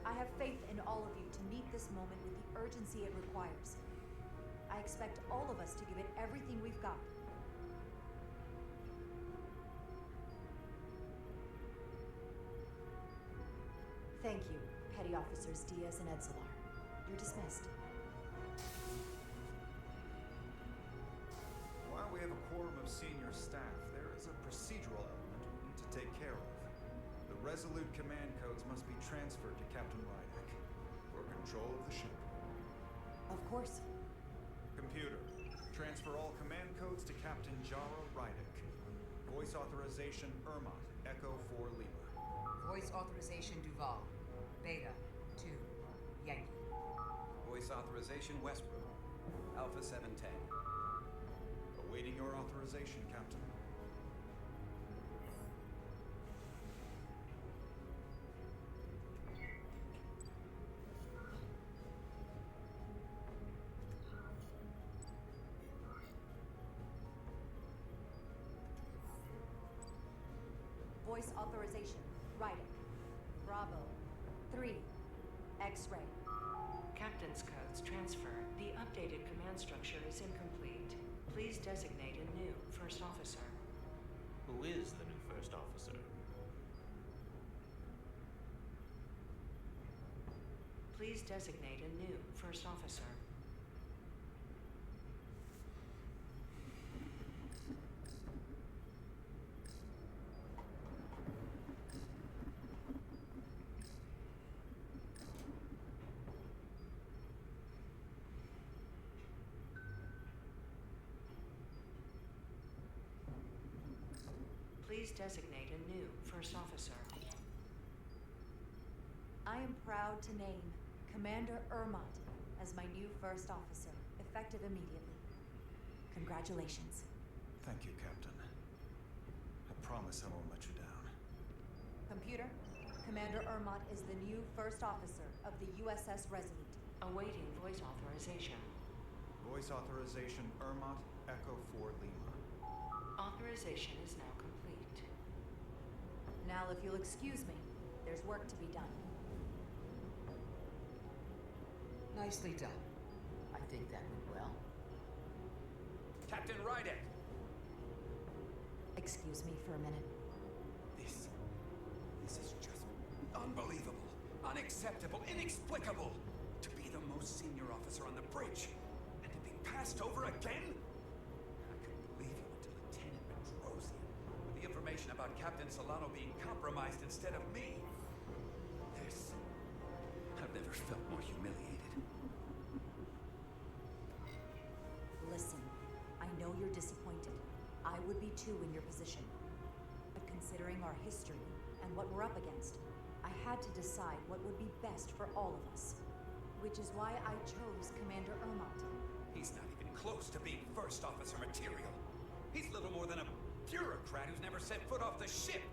I have faith in all of you to meet this moment with the urgency it requires. I expect all of us to give it everything we've got. Thank you, Petty Officers Diaz and Edsalar. You're dismissed. While we have a quorum of senior staff, there is a procedural element we need to take care of. The Resolute command codes must be transferred to Captain Rydek for control of the ship. Of course. Computer, transfer all command codes to Captain Jara Rydek. Voice authorization Ermot, Echo 4 Lima. Voice authorization Duval. Beta 2 Yankee. Voice authorization Westbrook. Alpha 710. Awaiting your authorization, Captain. Voice authorization. Rydek. Bravo. 3. X-ray. Captain's codes transfer. The updated command structure is incomplete. Please designate a new first officer. Who is the new first officer? Please designate a new first officer. Please designate a new first officer. I am proud to name Commander Ermot as my new first officer, effective immediately. Congratulations. Thank you, Captain. I promise I won't let you down. Computer, Commander Ermot is the new first officer of the USS Resolute. Awaiting voice authorization. Voice authorization Ermot, Echo 4 Lima. Authorization is now complete. Now, if you'll excuse me, there's work to be done. Nicely done. I think that went well. Captain Rydek! Excuse me for a minute. This is just unbelievable, unacceptable, inexplicable. To be the most senior officer on the bridge, and to be passed over again? I couldn't believe you went to Lieutenant Bedrosian with the information about Captain Solano being compromised instead of me. I've never felt more humiliated. Listen, I know you're disappointed. I would be too in your position. But considering our history and what we're up against, I had to decide what would be best for all of us. Which is why I chose Commander Ermot. He's not even close to being first officer material. He's little more than a bureaucrat who's never set foot off the ship.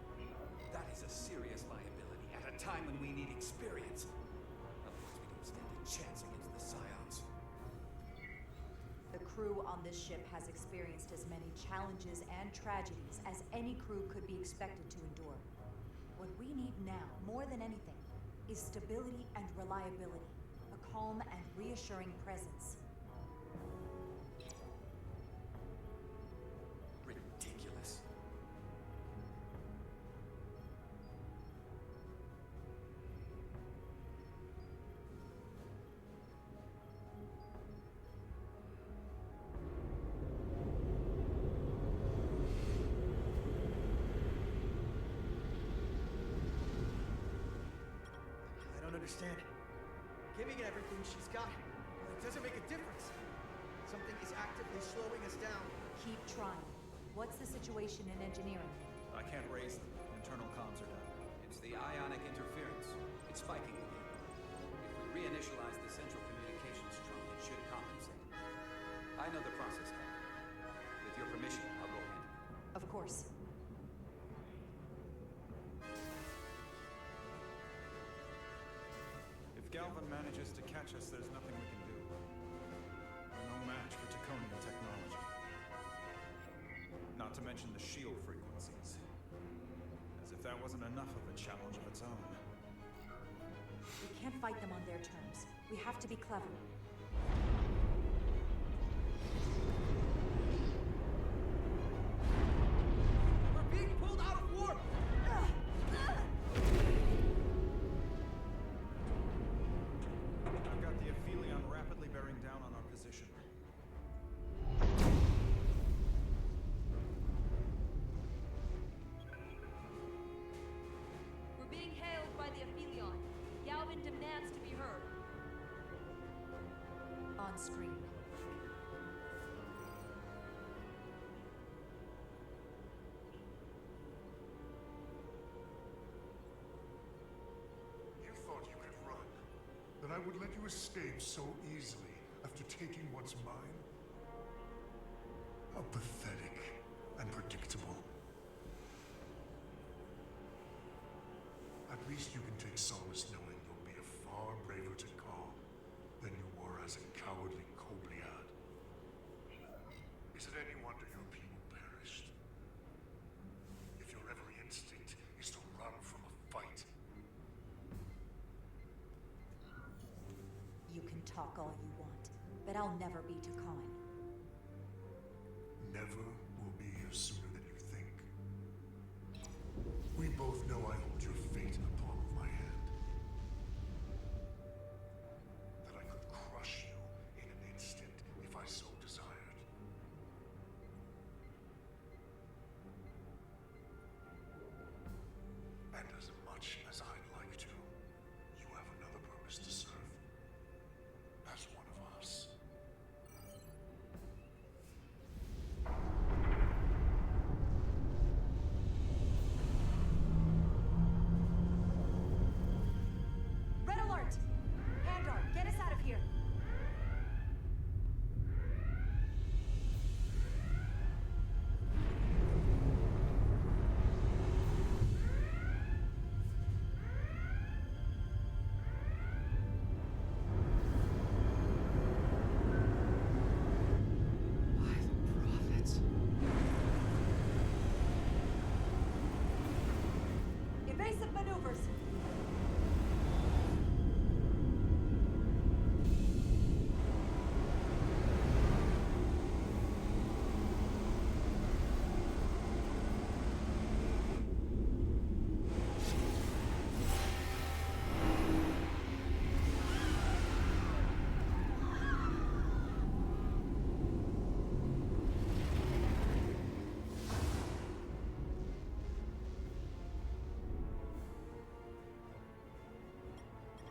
That is a serious liability at a time when we need experience. Otherwise, we don't stand a chance against the Scions. The crew on this ship has experienced as many challenges and tragedies as any crew could be expected to endure. What we need now, more than anything, is stability and reliability. A calm and reassuring presence. Ridiculous. I don't understand. Giving it everything she's got, well, it doesn't make a difference. Something is actively slowing us down. Keep trying. What's the situation in engineering? I can't raise them. Internal comms are down. It's the ionic interference. It's spiking again. If we reinitialize the central communications trunk, it should compensate. I know the process, Captain. With your permission, I'll go handle it. Of course. If Galvin manages to catch us, there's nothing we can do. We're no match for Taconian technology. Not to mention the shield frequencies. As if that wasn't enough of a challenge of its own. We can't fight them on their terms. We have to be clever. We're being pulled out of warp! I've got the Aphelion rapidly bearing down on our position. Robin demands to be heard. On screen. You thought you could run, that I would let you escape so easily after taking what's mine? How pathetic and predictable. At least you can take solace knowing you'll be a far braver Takar than you were as a cowardly Kobliad. Is it any wonder your people perished? If your every instinct is to run from a fight. You can talk all you want, but I'll never be Takan. Never will be here sooner than you think. We both know I hold your fate in the palm of my hand. That I could crush you in an instant if I so desired. And as much as I'd like to, you have another purpose to serve. As one of us. Red alert! Handar, get us out of here! By the prophets. Evasive maneuvers!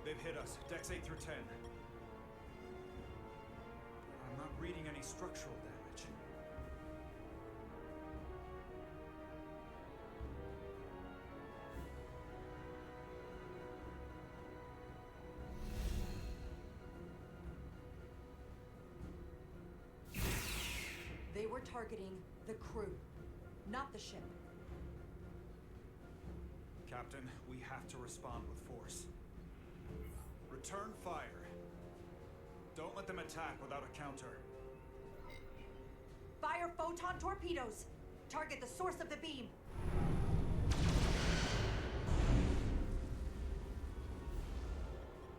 They've hit us. Decks 8 through 10. I'm not reading any structural damage. They were targeting the crew, not the ship. Captain, we have to respond with force. Return fire. Don't let them attack without a counter. Fire photon torpedoes! Target the source of the beam!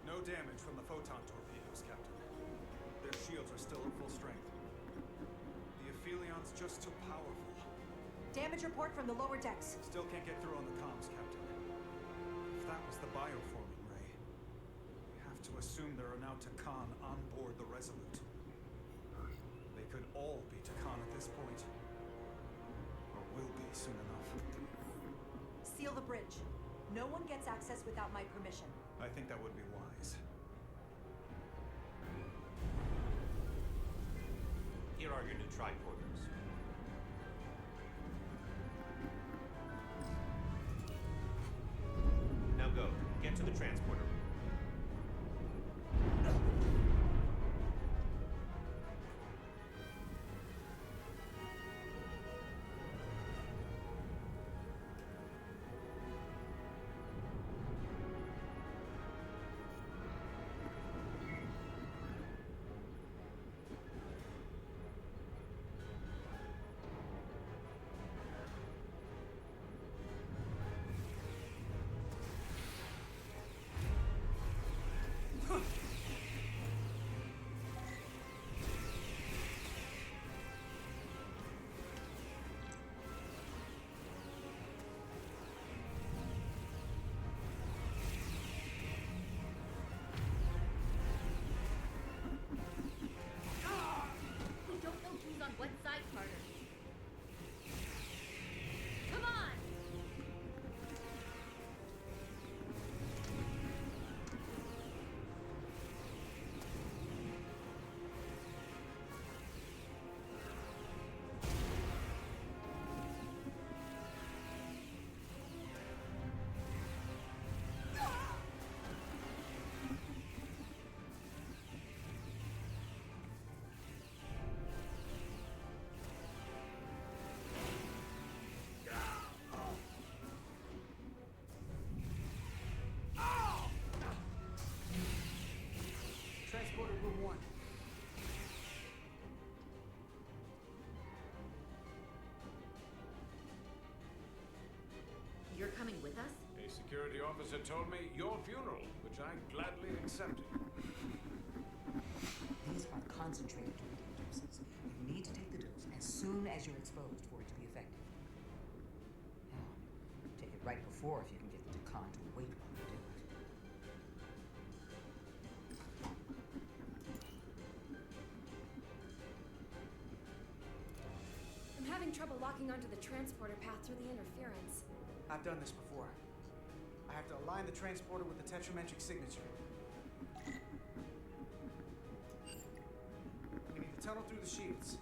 No damage from the photon torpedoes, Captain. Their shields are still at full strength. The Aphelion's just too powerful. Damage report from the lower decks. Still can't get through on the comms, Captain. If that was the bioforming ray, we have to assume there are now Takan on board the Resolute. They could all be Takan at this point. Or will be soon enough. Seal the bridge. No one gets access without my permission. I think that would be wise. Here are your new tricorders. Now go. Get to the transporter room. You're coming with us? A security officer told me your funeral, which I gladly accepted. These are concentrated doses. You need to take the dose as soon as you're exposed for it to be effective. Now, take it right before if you can get the Decon to wait while you do it. I'm having trouble locking onto the transporter path through the interference. I've done this before. I have to align the transporter with the tetrametric signature. We need to tunnel through the shields.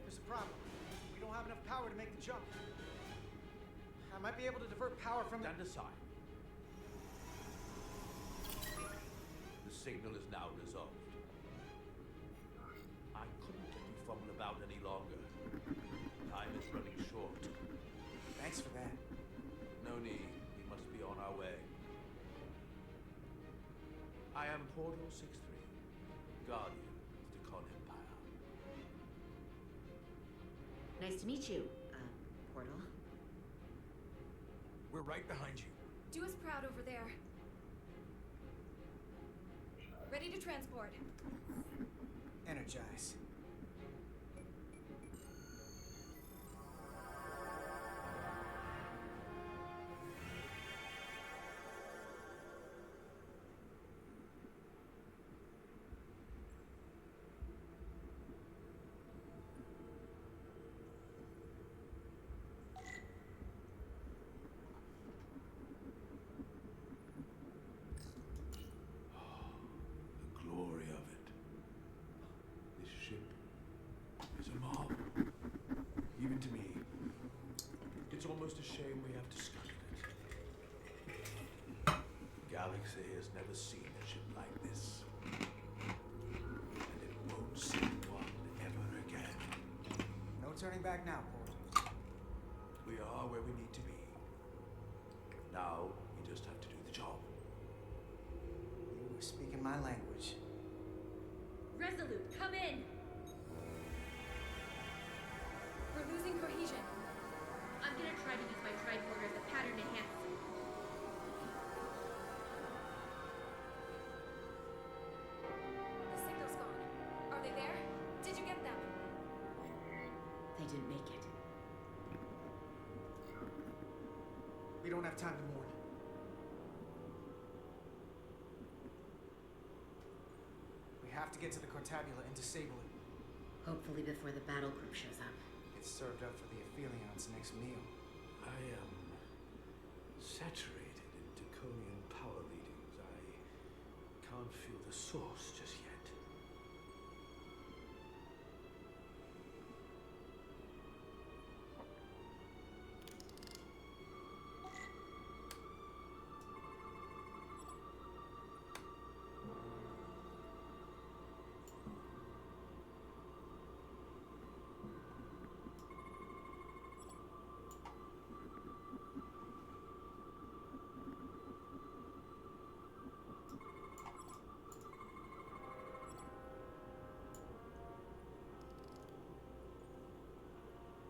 There's a problem. We don't have enough power to make the jump. I might be able to divert power from Stand aside. The signal is now resolved. I couldn't let you fumble about any longer. Time is running short. Thanks for that. No need. We must be on our way. I am Portal 6-3, Guardian of the Decon Empire. Nice to meet you, Portal. We're right behind you. Do us proud over there. Ready to transport. Energize. The glory of it. This ship is a marvel. Even to me. It's almost a shame we have to scuttle it. The galaxy has never seen a ship like this. And it won't see one ever again. No turning back now, Portal. We are where we need to be. Now, we just have to do the job. You were speaking my language. Resolute, come in! We're losing cohesion. I'm gonna try to use my tricorder as a pattern enhancer. The signal's gone. Are they there? Did you get them? They didn't make it. We don't have time to mourn. We have to get to the Cortabula and disable it. Hopefully before the battle group shows up. It's served up for the Aphelions' next meal. I am saturated in Deconian power readings. I can't feel the source just yet.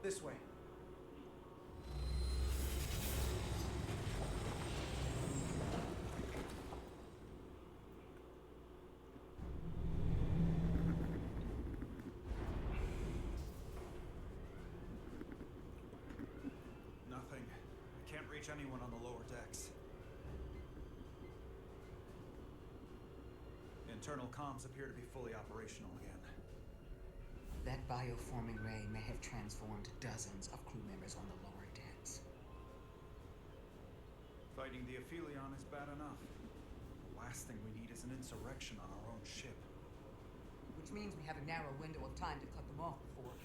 This way. Nothing. I can't reach anyone on the lower decks. Internal comms appear to be fully operational again. That bioforming ray may have transformed dozens of crew members on the lower decks. Fighting the Aphelion is bad enough. The last thing we need is an insurrection on our own ship. Which means we have a narrow window of time to cut them off before...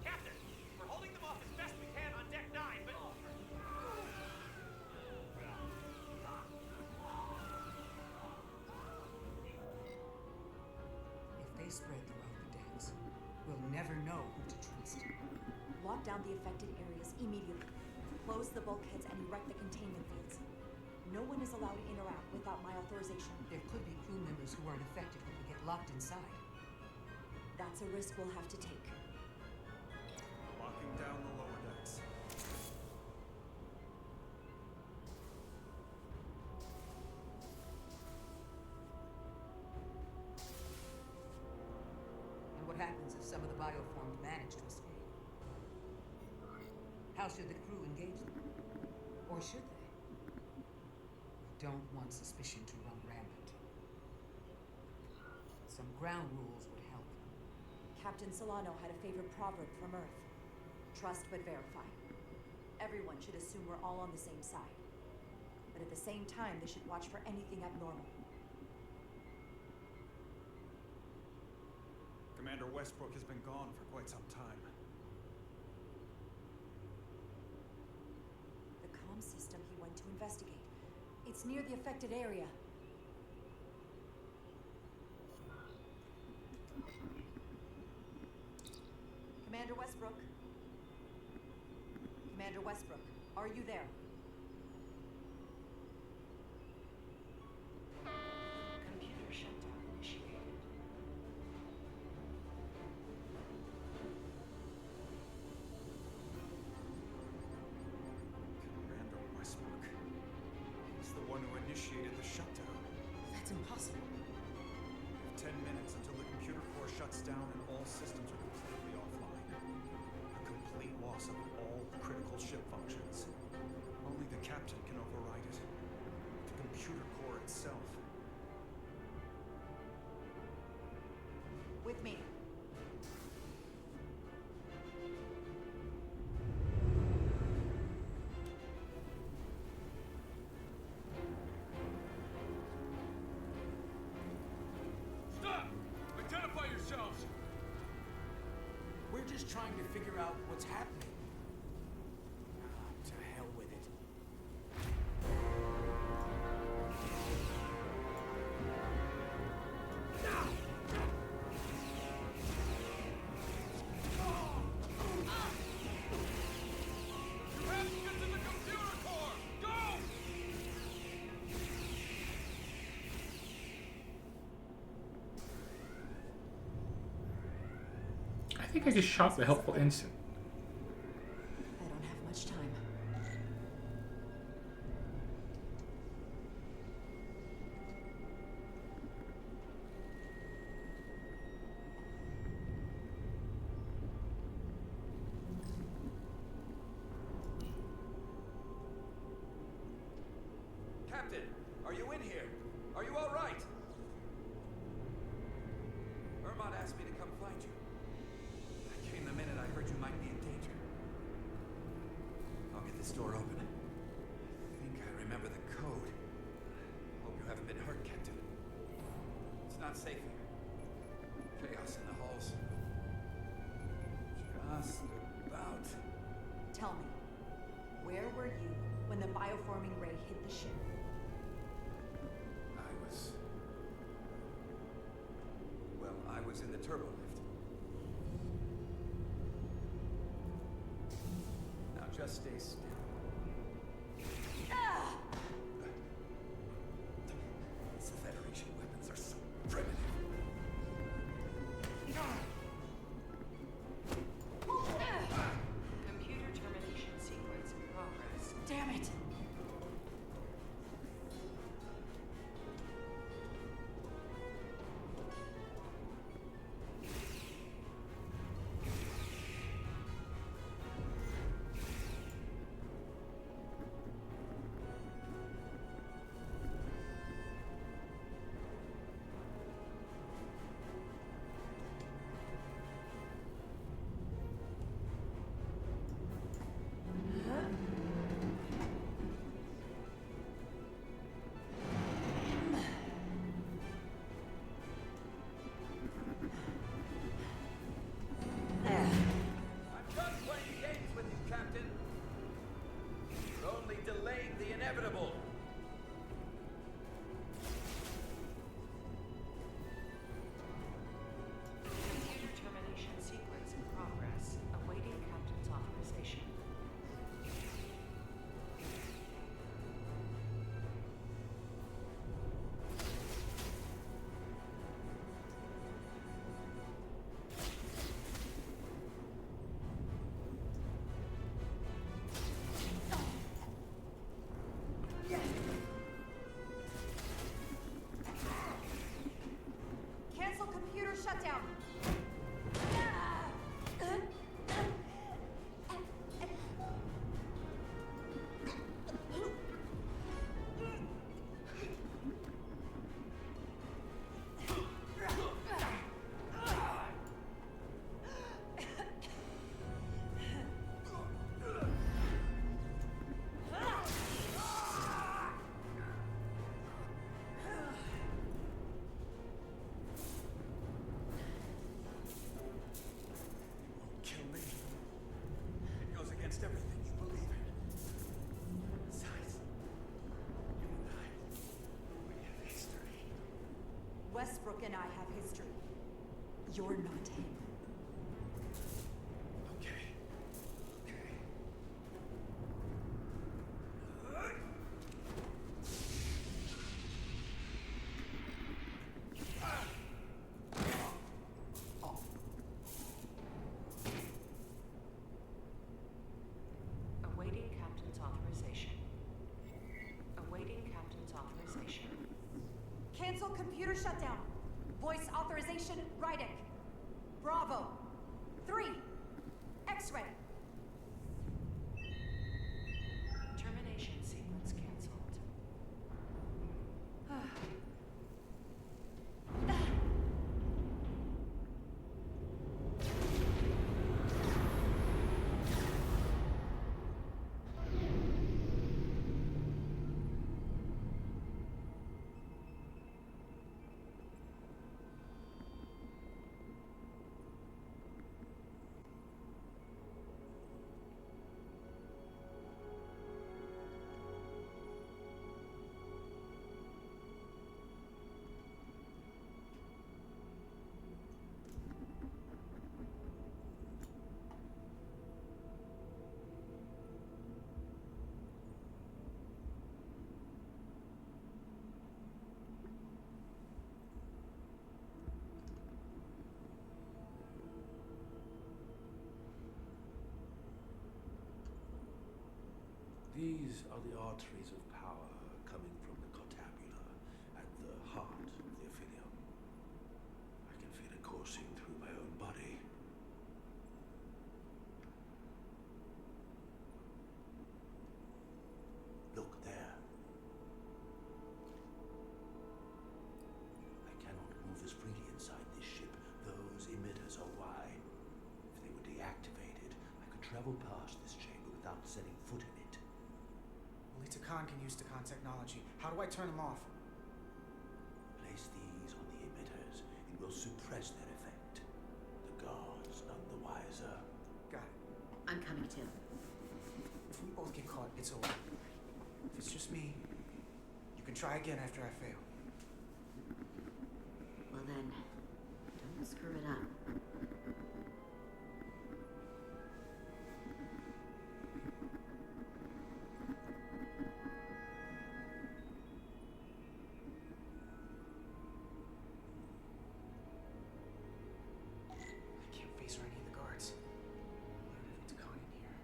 Captain, we're holding them off as best we can on deck 9, but... If they spread throughout the decks, we'll never know who to trust. Lock down the affected areas immediately. Close the bulkheads and erect the containment fields. No one is allowed to interact without my authorization. There could be crew members who aren't affected when we get locked inside. That's a risk we'll have to take. Locking down the lower decks. And what happens if some of the bioformed manage to escape? How should the crew engage them? Or should they? We don't want suspicion to run rampant. Some ground rules would help. Captain Solano had a favorite proverb from Earth. Trust but verify. Everyone should assume we're all on the same side. But at the same time, they should watch for anything abnormal. Commander Westbrook has been gone for quite some time. The comm system he went to investigate. It's near the affected area. Commander Westbrook? Commander Westbrook, are you there? Computer shutdown initiated. Commander Westbrook. He's the one who initiated the shutdown. That's impossible. We have 10 minutes until the computer core shuts down and all systems are completely offline. A complete loss of all critical ship functions. Only the captain can override it. The computer core itself. With me. Stop! Identify yourselves! We're just trying to figure out what's happening. To hell with it. You have to get to the computer core! Go! I think I just shot the helpful instant. I don't have much time. Captain, are you in here? Are you all right? Ermont asked me to come find you. I came the minute I heard you might be in danger. I'll get this door open. I think I remember the code. Hope you haven't been hurt, Captain. It's not safe here. Chaos in the halls. Just about. Tell me, where were you when the bioforming ray hit the ship? I was in the turbo lift. Now just stay still. These Federation weapons are so primitive. Computer termination sequence in progress. Damn it! I'm done playing games with you, Captain. You're only delaying the inevitable. Computer termination sequence in progress. Awaiting Captain's authorization. Westbrook and I have history. You're not him. Okay. Awaiting Captain's authorization. Awaiting Captain's authorization. Cancel computer shutdown. Voice authorization, Rydick. Bravo. 3. X-ray. Termination sequence canceled. These are the arteries of power coming from the cortabula at the heart of the Ophidium. I can feel it coursing through my own body. Look there. I cannot move as freely inside this ship. Those emitters are why. If they were deactivated, I could travel past this chamber without setting foot in it. Only Takan can use Takan technology. How do I turn them off? Place these on the emitters. It will suppress their effect. The guards none the wiser. Got it. I'm coming too. If we both get caught, it's over. If it's just me, you can try again after I fail. Well then, don't screw it up. I can't face or any of the guards. Learn every Takan in here.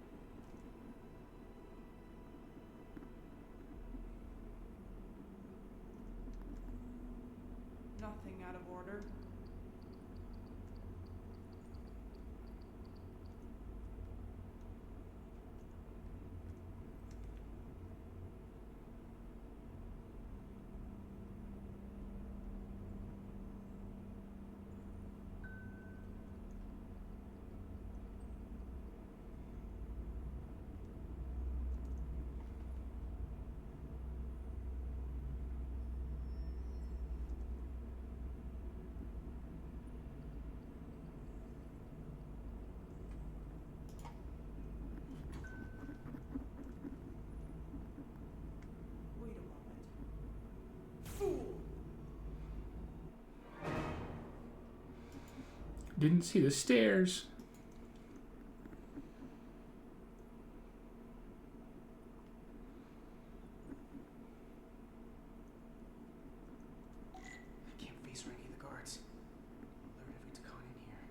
Nothing out of order. Wait a moment. Fool! Didn't see the stairs. I can't face or any of the guards. Learn every Takan in here.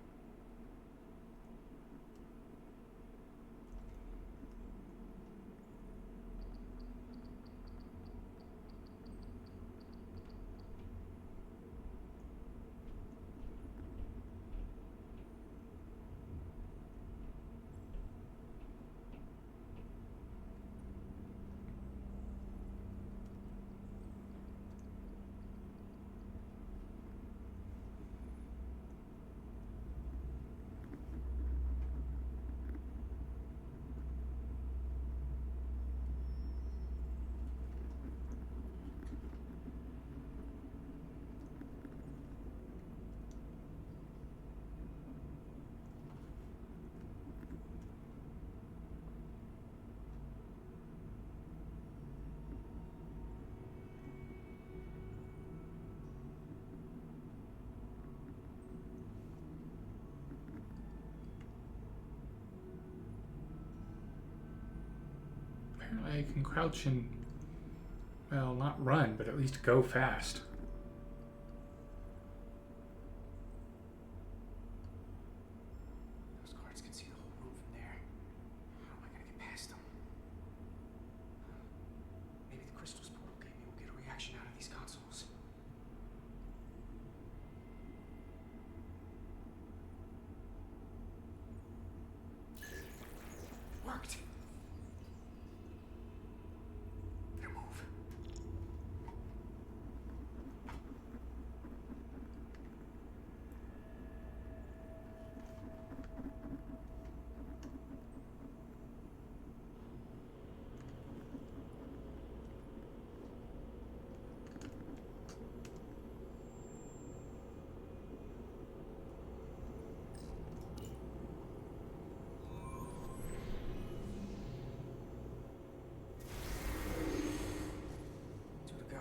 Apparently I can crouch and, well, not run, but at least go fast. Those guards can see the whole room from there. How am I gonna get past them? Maybe the crystals portal gave me will get a reaction out of these consoles. Worked! Better move. Two to go.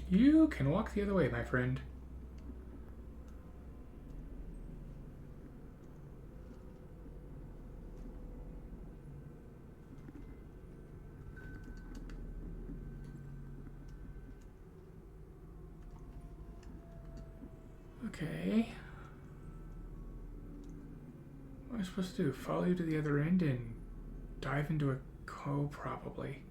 You can walk the other way, my friend. Okay. What am I supposed to do? Follow you to the other end and dive into a cove, probably.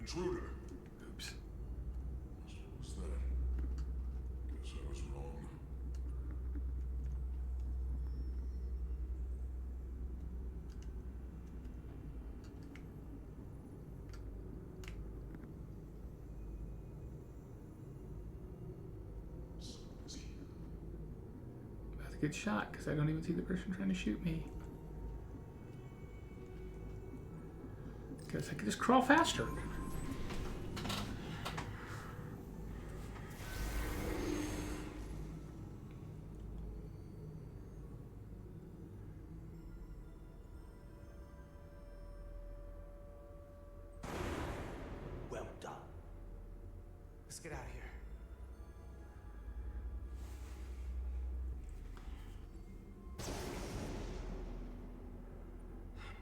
intruder. Oops. What was that? Guess I was wrong. About to get shot because I don't even see the person trying to shoot me. Guess I could just crawl faster. Well done. Let's get out of here.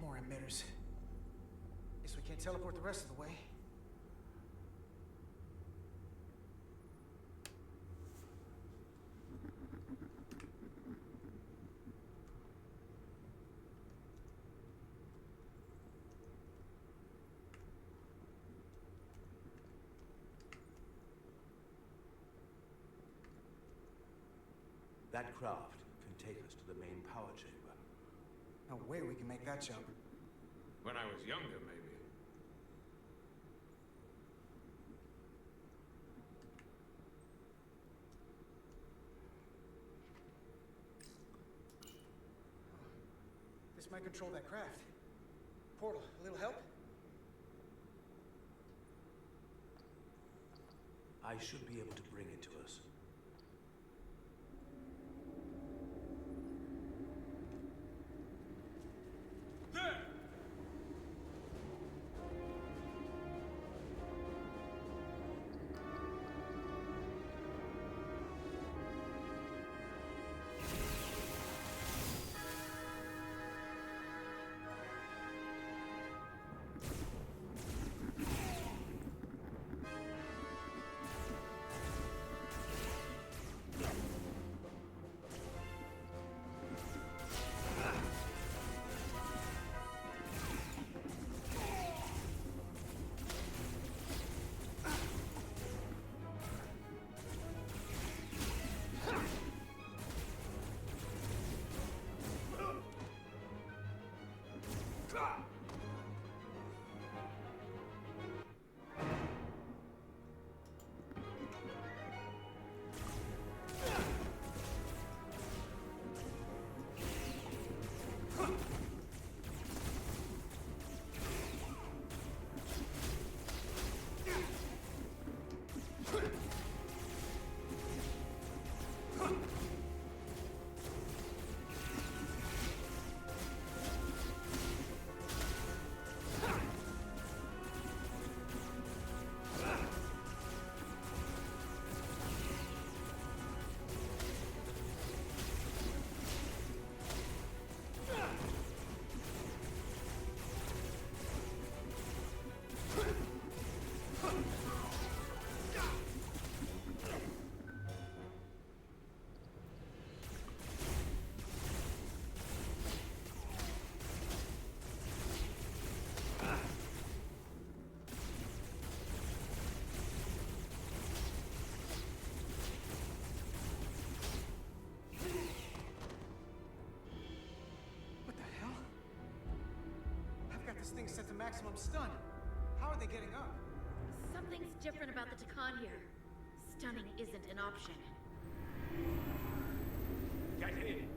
More emitters. Guess we can't teleport the rest of the way. That craft can take us to the main power chamber. No way we can make that jump. When I was younger, maybe. This might control that craft. Portal, a little help? I should be able to bring it to us. This thing's set to maximum stun. How are they getting up? Something's different about the Takan here. Stunning isn't an option. Get in!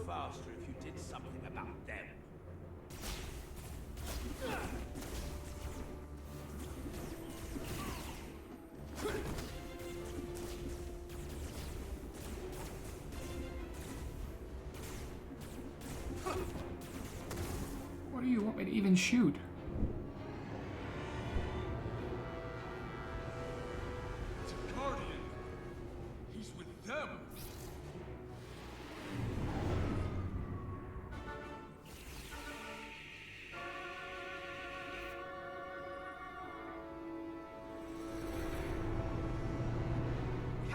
Faster if you did something about them. What do you want me to even shoot?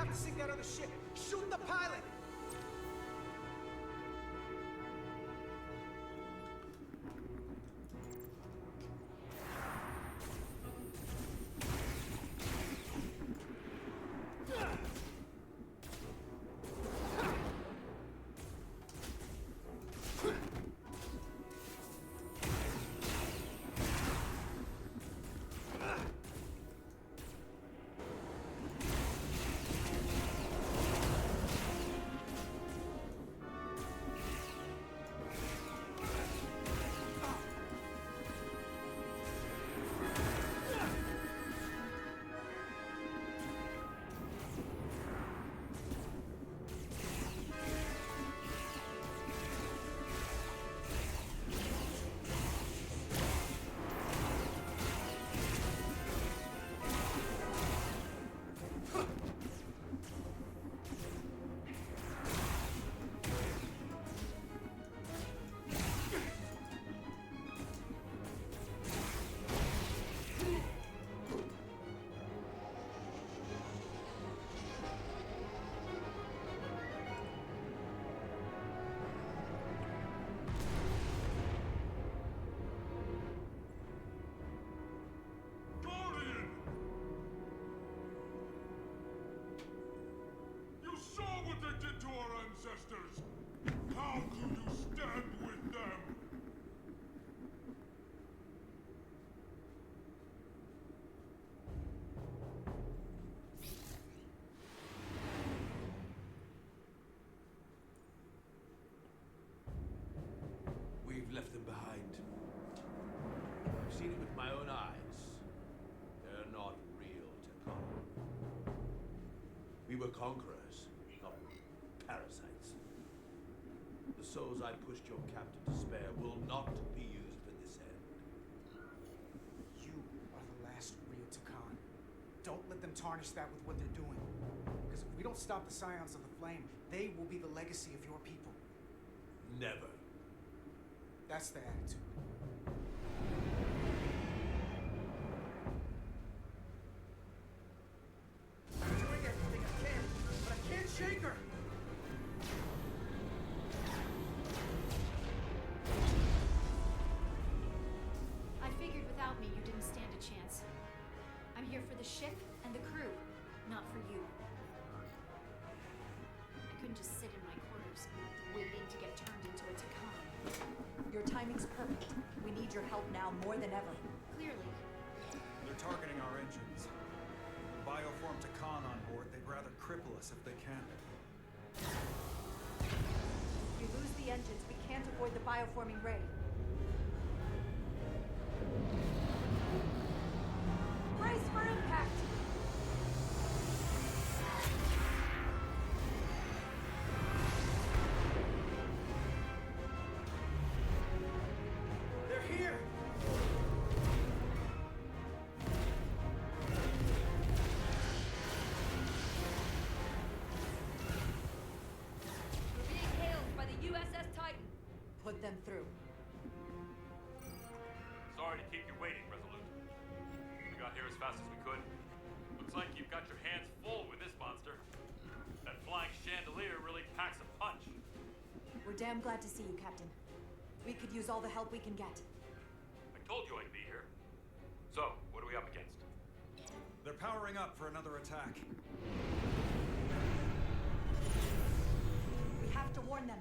have to sink that other ship. Shoot the pilot! Guardian! You saw what they did to our ancestors! How could you stand with them? We've left them behind. I've seen it with my own eyes. They're not real Takan. We were conquerors, not parasites. The souls I pushed your captain to spare will not be used for this end. You are the last real Takan. Don't let them tarnish that with what they're doing. Because if we don't stop the Scions of the Flame, they will be the legacy of your people. Never. That's the attitude. I'm doing everything I can, but I can't shake her! I figured without me you didn't stand a chance. I'm here for the ship and the crew, not for you. I couldn't just sit in my quarters, waiting to get turned into a Takan. Your timing's perfect. We need your help now more than ever. Clearly. They're targeting our engines. With Bioform Takan on board, they'd rather cripple us if they can. If you lose the engines, we can't avoid the bioforming ray. Brace for impact! They're here! We're being hailed by the USS Titan. Put them through. Sorry to keep you waiting, Resolute. We got here as fast as we could. Looks like you've got your hands full with this monster. That flying chandelier really packs a punch. We're damn glad to see you, Captain. We could use all the help we can get. I told you I'd be here. So, what are we up against? They're powering up for another attack. We have to warn them.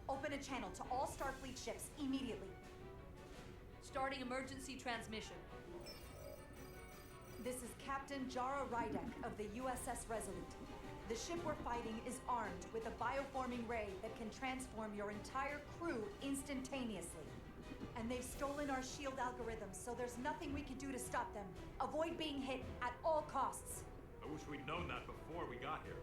Open a channel to all Starfleet ships immediately. Starting emergency transmission. This is Captain Jara Rydek of the USS Resolute. The ship we're fighting is armed with a bioforming ray that can transform your entire crew instantaneously. And they've stolen our shield algorithms, so there's nothing we can do to stop them. Avoid being hit at all costs. I wish we'd known that before we got here.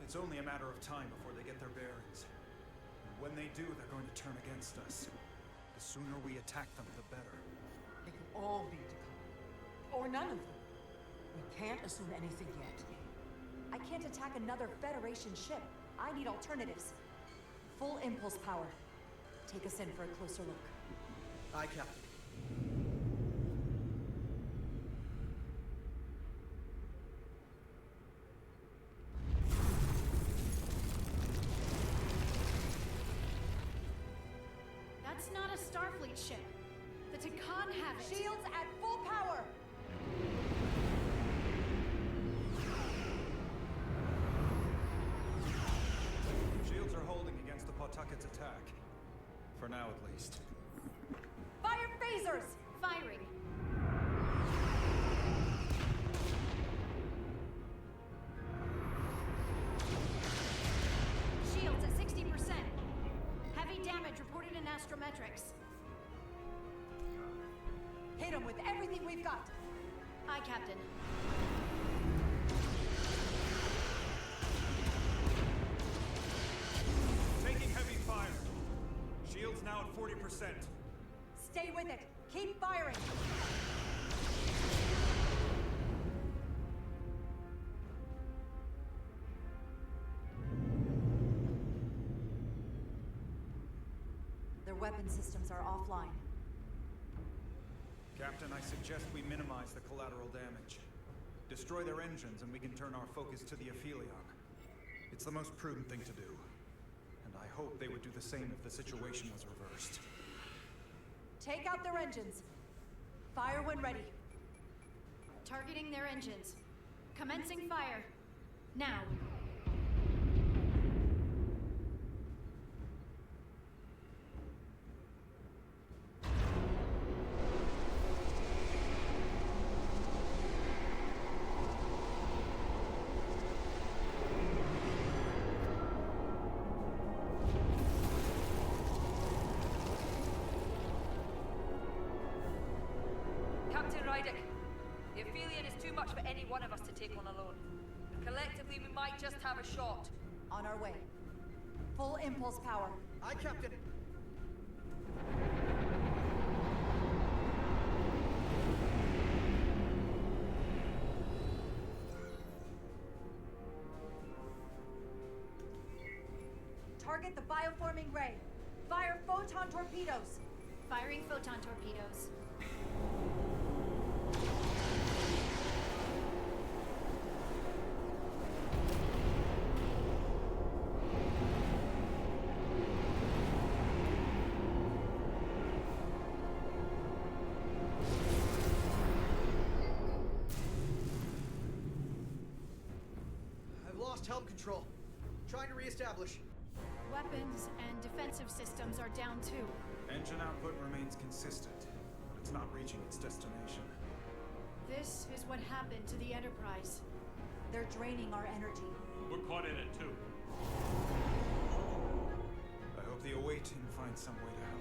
It's only a matter of time before they get their bearings. And when they do, they're going to turn against us. The sooner we attack them, the better. They could all be Takan. Or none of them. We can't assume anything yet. I can't attack another Federation ship. I need alternatives. Full impulse power. Take us in for a closer look. Aye, Captain. That's not a Starfleet ship. The Takan have it. Shields at full power! Shields are holding against the Pawtucket's attack. For now, at least. Fire phasers! Firing. Shields at 60%. Heavy damage reported in astrometrics. Hit them with everything we've got. Aye, Captain. Taking heavy fire. Shields now at 40%. Stay with it. Keep firing. Their weapon systems are offline. Captain, I suggest we minimize the collateral damage. Destroy their engines and we can turn our focus to the Aphelion. It's the most prudent thing to do. And I hope they would do the same if the situation was reversed. Take out their engines. Fire when ready. Targeting their engines. Commencing fire. Now. Captain Rydick, the Aphelion is too much for any one of us to take on alone. Collectively, we might just have a shot. On our way. Full impulse power. Aye, Captain. Target the bioforming ray. Fire photon torpedoes. Firing photon torpedoes. I've lost helm control. Trying to reestablish. Weapons and defensive systems are down too. Engine output remains consistent, but it's not reaching its destination. This is what happened to the Enterprise. They're draining our energy. We're caught in it too. I hope the away team finds some way to help.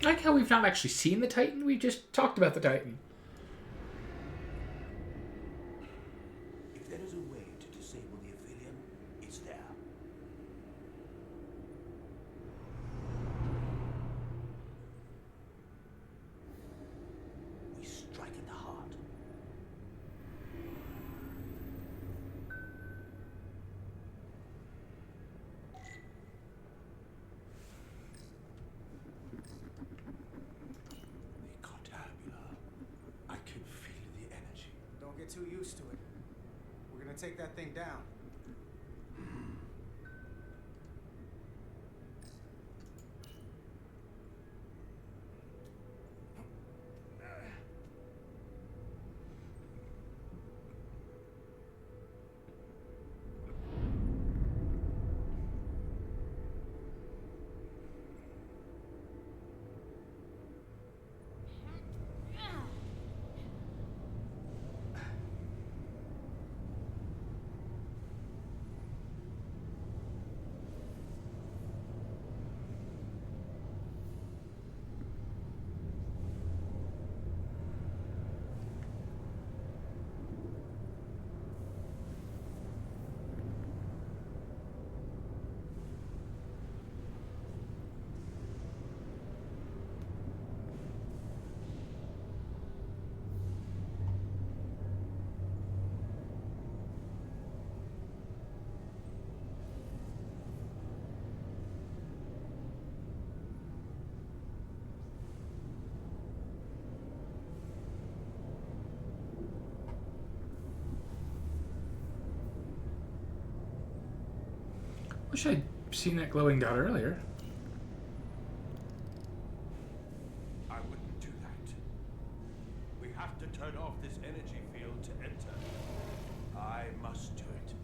I like how we've not actually seen the Titan, we've just talked about the Titan. If there is a way to disable the Aphelion, it's there. We strike at the heart. The Cartabula. I can feel the energy. Don't get too used to it. We're gonna take that thing down. Wish I'd seen that glowing dot earlier. I wouldn't do that. We have to turn off this energy field to enter. I must do it. It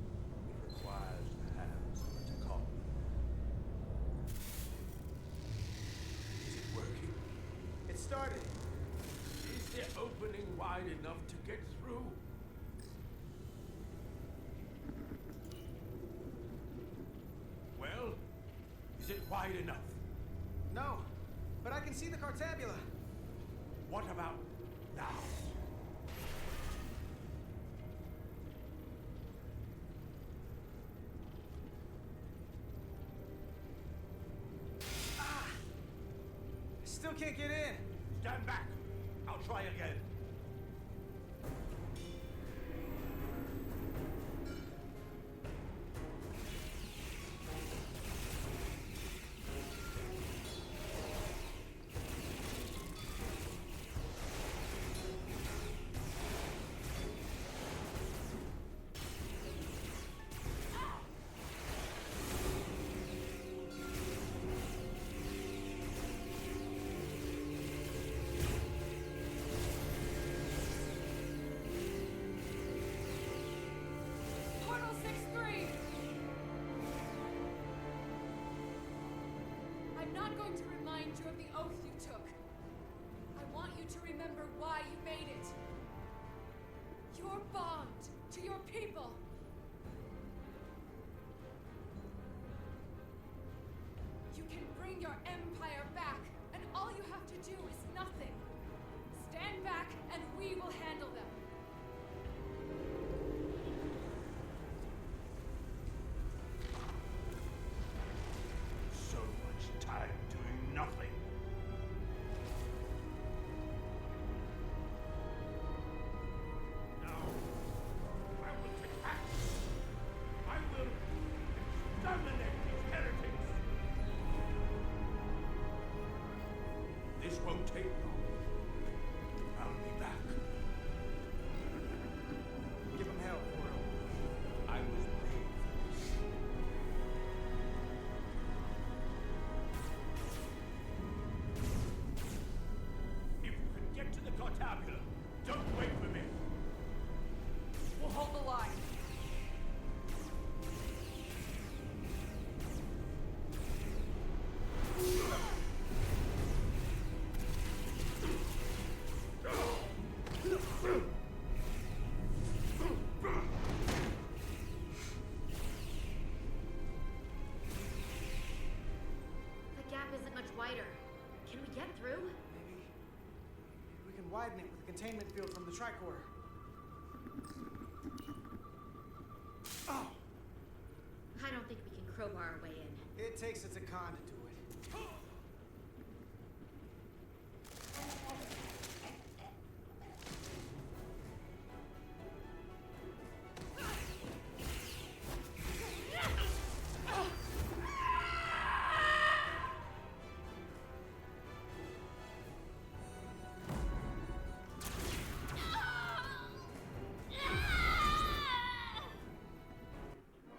requires the hands of a Takon. Is it working? It started. Is the opening wide enough to get through? Well, is it wide enough? No, but I can see the Cartabula. What about now? I still can't get in. Stand back. I'll try again. Portal 6-3! I'm not going to remind you of the oath you took. I want you to remember why you made it. Your bond to your people. You can bring your empire back, and all you have to do is nothing. Stand back, and we will handle them. So much time doing nothing. Now, I will take action. I will exterminate these heretics. This won't take long. I'll be back. Give him hell for it. I was made for this. If you can get to the Cartabula, don't wait for me. We'll hold the line. The gap isn't much wider. Can we get through? Maybe we can widen it with the containment field from the tricorder. Oh! I don't think we can crowbar our way in. It takes a Takon to do it.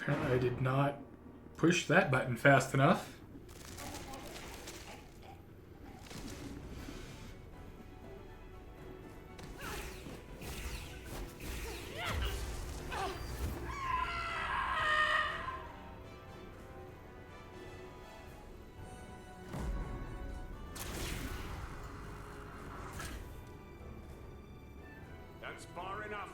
Apparently I did not push that button fast enough. That's far enough.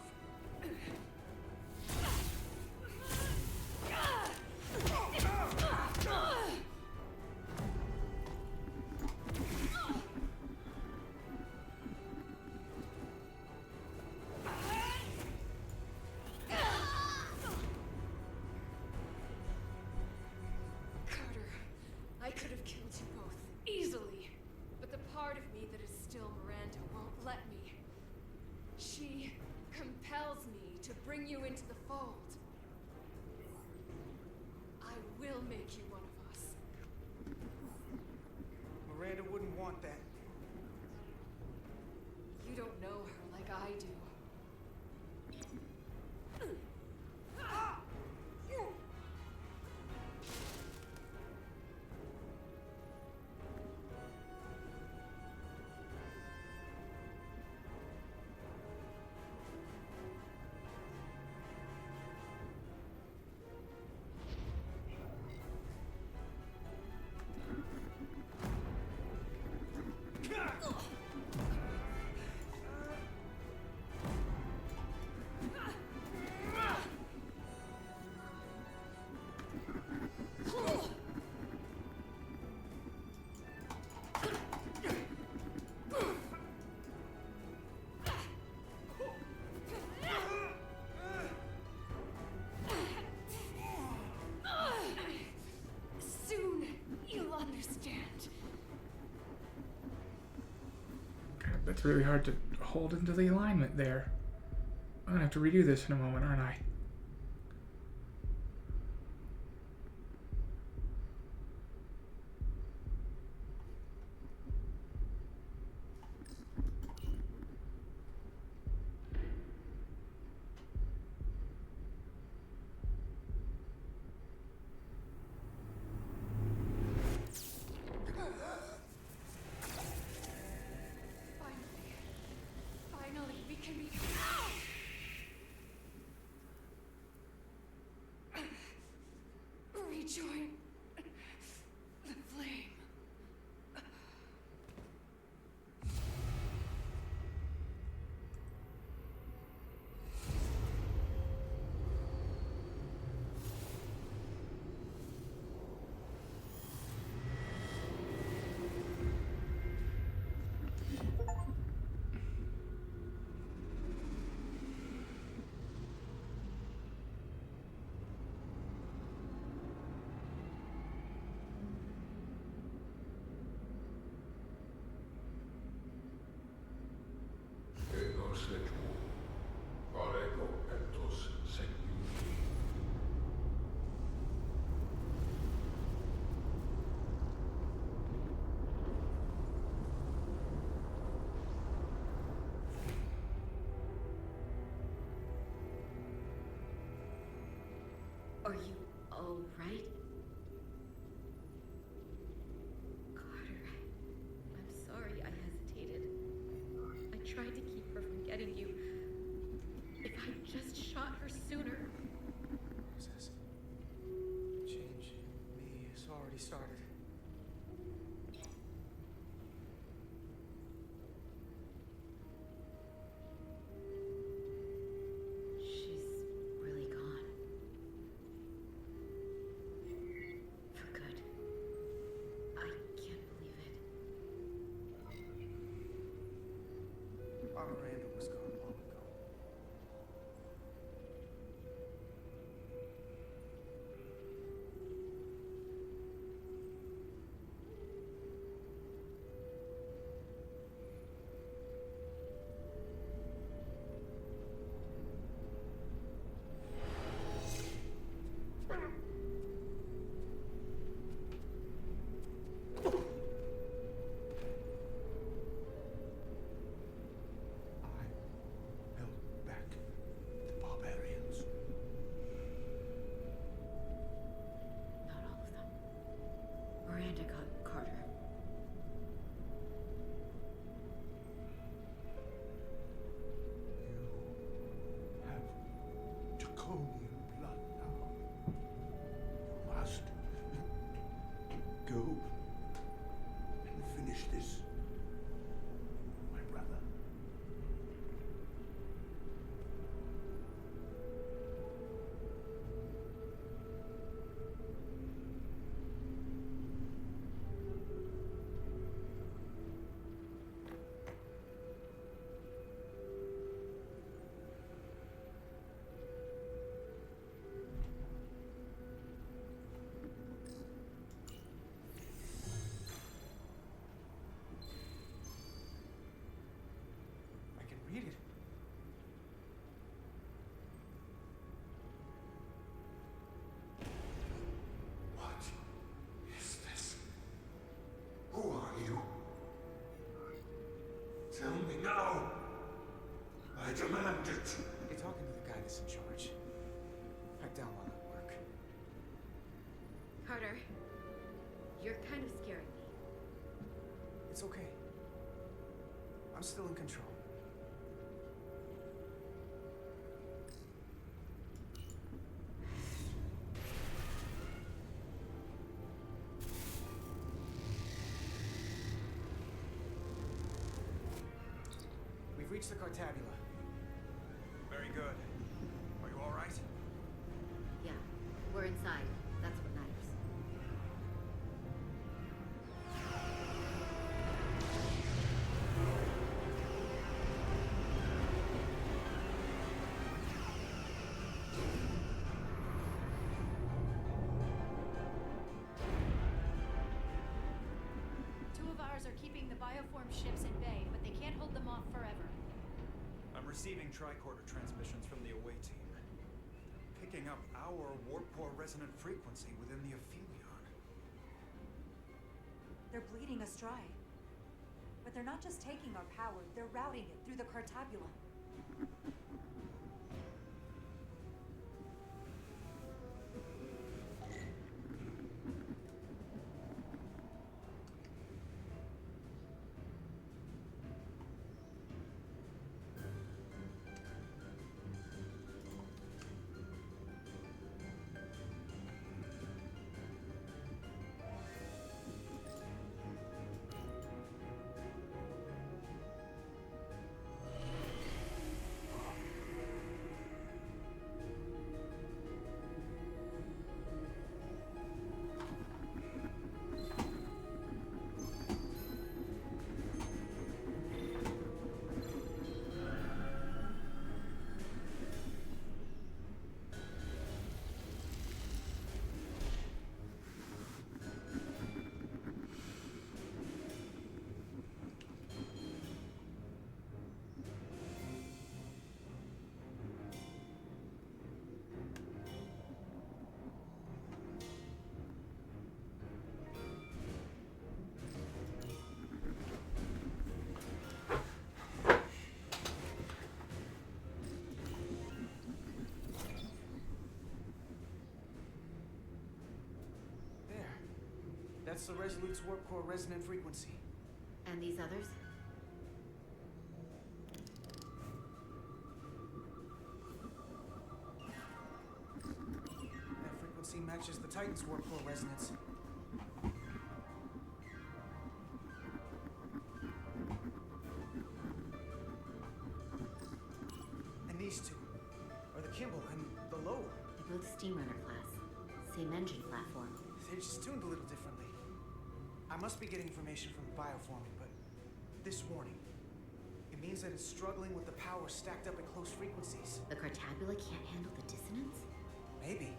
Carter, I could have killed you both easily, but the part of me that is still Miranda won't let me. She compels me to bring you into the fold. I will make you one of us. Miranda wouldn't want that. You don't know her like I do. That's really hard to hold into the alignment there. I'm gonna have to redo this in a moment, aren't I? Finally, we can be. Rejoin the flame. Are you all right? Carter, I'm sorry I hesitated. I tried to keep her from getting you. If I'd just shot her sooner. Princess, change in me has already started. She's really gone. For good. I can't believe it. Our Miranda was gone long ago. Held back the barbarians. Not all of them. Miranda got Carter. You have draconian blood now. You must go and finish this, my brother. I can read it. What is this? Who are you? Tell me now. I demand it. You're talking to the guy that's in charge. Head down while I work. Carter, you're kind of scaring me. It's okay. I'm still in control. We've reached the Cartabula. Very good. Are you all right? Yeah, we're inside. That's what matters. Two of ours are keeping the bioform ships at bay, but they can't hold them receiving tricorder transmissions from the away team. Picking up our warp core resonant frequency within the Aphelion. They're bleeding us dry. But they're not just taking our power, they're routing it through the Cartabula. That's the Resolute's warp core resonant frequency. And these others? That frequency matches the Titan's warp core resonance. And these two are the Kimball and the Lola. They're both Steamrunner class. Same engine platform. They're just tuned a little differently. I must be getting information from the bioforming, but this warning, it means that it's struggling with the power stacked up at close frequencies. The Cartabula can't handle the dissonance? Maybe.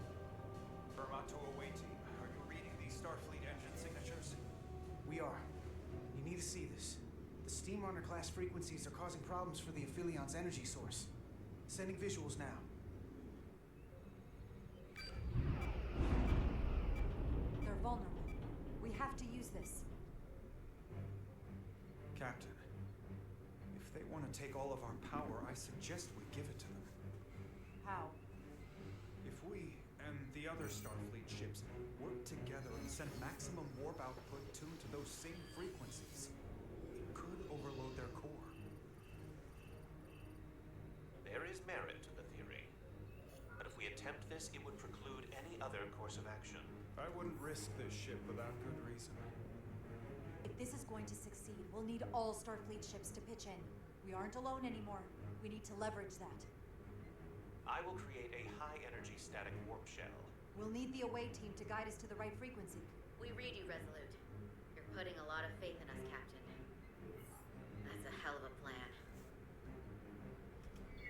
Vermato away team, are you reading these Starfleet engine signatures? We are. You need to see this. The Steamrunner class frequencies are causing problems for the Aphilion's energy source. Sending visuals now. They're vulnerable. We have to use this. Captain, if they want to take all of our power, I suggest we give it to them. How? If we and the other Starfleet ships work together and send maximum warp output tuned to those same frequencies, it could overload their core. There is merit to the theory. But if we attempt this, it would preclude any other course of action. I wouldn't risk this ship without good reason. If this is going to succeed, we'll need all Starfleet ships to pitch in. We aren't alone anymore. We need to leverage that. I will create a high-energy static warp shell. We'll need the away team to guide us to the right frequency. We read you, Resolute. You're putting a lot of faith in us, Captain. That's a hell of a plan.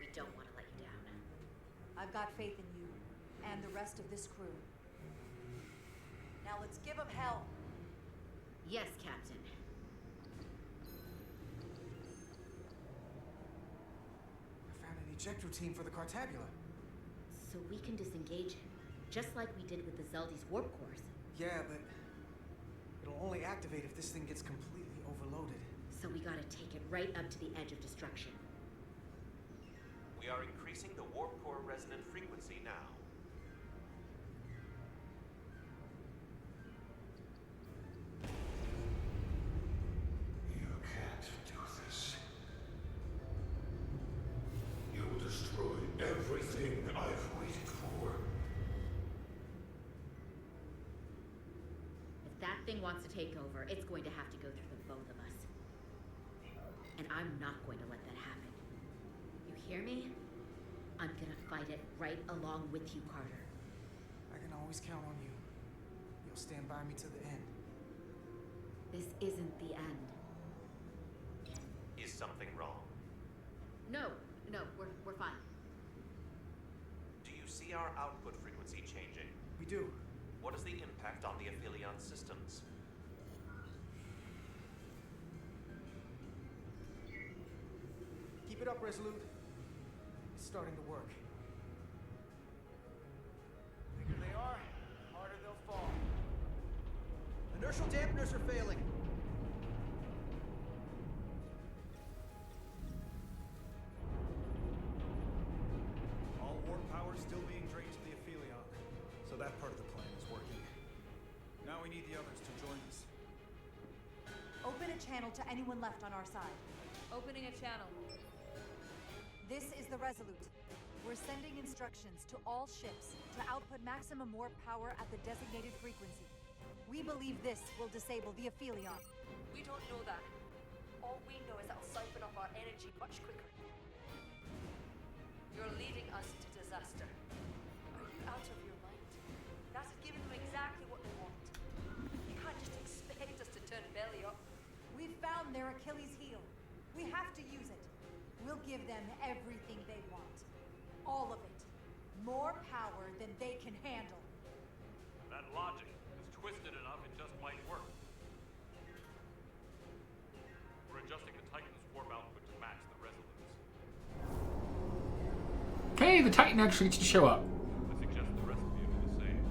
We don't want to let you down. I've got faith in you, and the rest of this crew. Now let's give them hell. Yes, Captain. I found an ejector team for the Cartabula. So we can disengage him, just like we did with the Zeldy's warp cores. Yeah, but it'll only activate if this thing gets completely overloaded. So we gotta take it right up to the edge of destruction. We are increasing the warp core resonant frequency now. You can't do this. You'll destroy everything I've waited for. If that thing wants to take over, it's going to have to go through the both of us. And I'm not going to let that happen. You hear me? I'm gonna fight it right along with you, Carter. I can always count on you. You'll stand by me to the end. This isn't the end. Is something wrong? No, we're fine. Do you see our output frequency changing? We do. What is the impact on the Aphelion systems? Keep it up, Resolute. It's starting to work. The bigger they are, the harder they'll fall. Inertial dampeners are failing. All warp power still being drained to the Aphelion, so that part of the plan is working. Now we need the others to join us. Open a channel to anyone left on our side. Opening a channel. This is the Resolute. We're sending instructions to all ships to output maximum warp power at the designated frequency. We believe this will disable the Aphelion. We don't know that. All we know is that'll siphon off our energy much quicker. You're leading us to disaster. Are you out of your mind? That has given them exactly what they want. You can't just expect us to turn belly up. We've found their Achilles heel. We have to use it. We'll give them everything they want. All of it. More power than they can handle. That logic is twisted enough it just might work. We're adjusting the Titan's warp output to match the Resolute's. Hey, the Titan actually gets to show up. I suggest the rest of you do the same.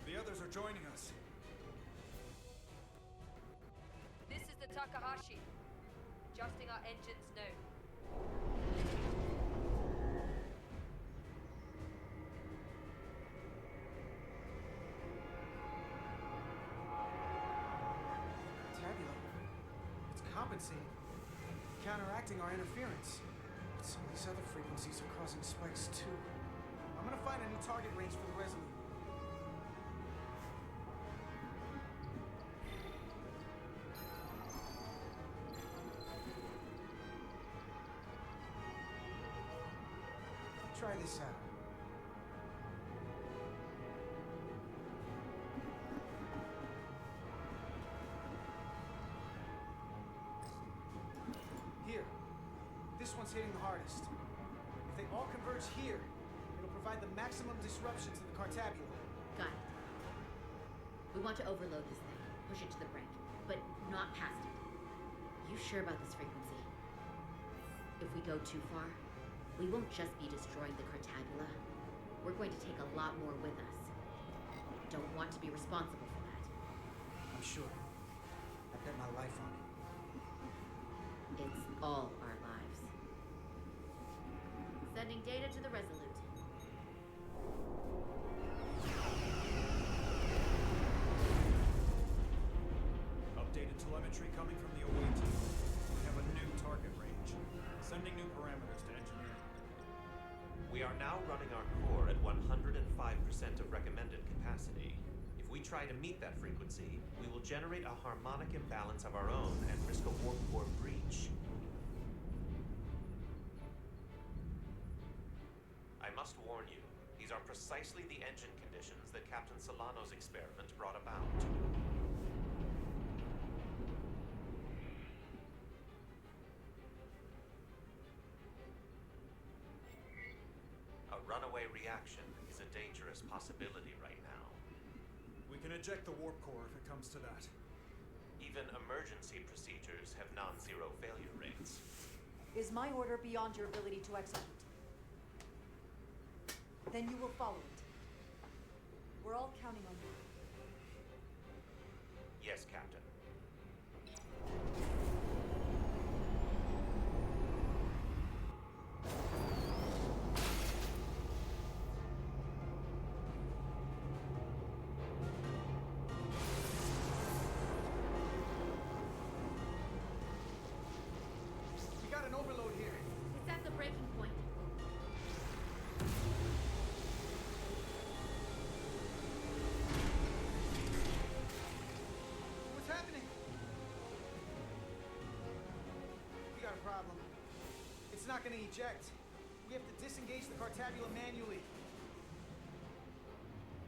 The others are joining us. This is the Takahashi. Adjusting our engines now. Tabula. It's compensating. Counteracting our interference. But some of these other frequencies are causing spikes too. I'm gonna find a new target range for the Resolute. Try this out. Here. This one's hitting the hardest. If they all converge here, it'll provide the maximum disruption to the Cartabula. Got it. We want to overload this thing, push it to the brink, but not past it. You sure about this frequency? If we go too far, we won't just be destroying the Cartabula. We're going to take a lot more with us. Don't want to be responsible for that. I'm sure. I bet my life on it. It's all our lives. Sending data to the Resolute. Updated telemetry coming from the away team. We have a new target range. Sending new parameters to engineering. We are now running our core at 105% of recommended capacity. If we try to meet that frequency, we will generate a harmonic imbalance of our own and risk a warp core breach. I must warn you, these are precisely the engine conditions that Captain Solano's experiment brought about. A runaway reaction is a dangerous possibility right now. We can eject the warp core if it comes to that. Even emergency procedures have non-zero failure rates. Is my order beyond your ability to execute? Then you will follow it. We're all counting on you. Yes, Captain. We got an overload here. It's at the breaking point. What's happening? We got a problem. It's not gonna eject. We have to disengage the Cartabula manually.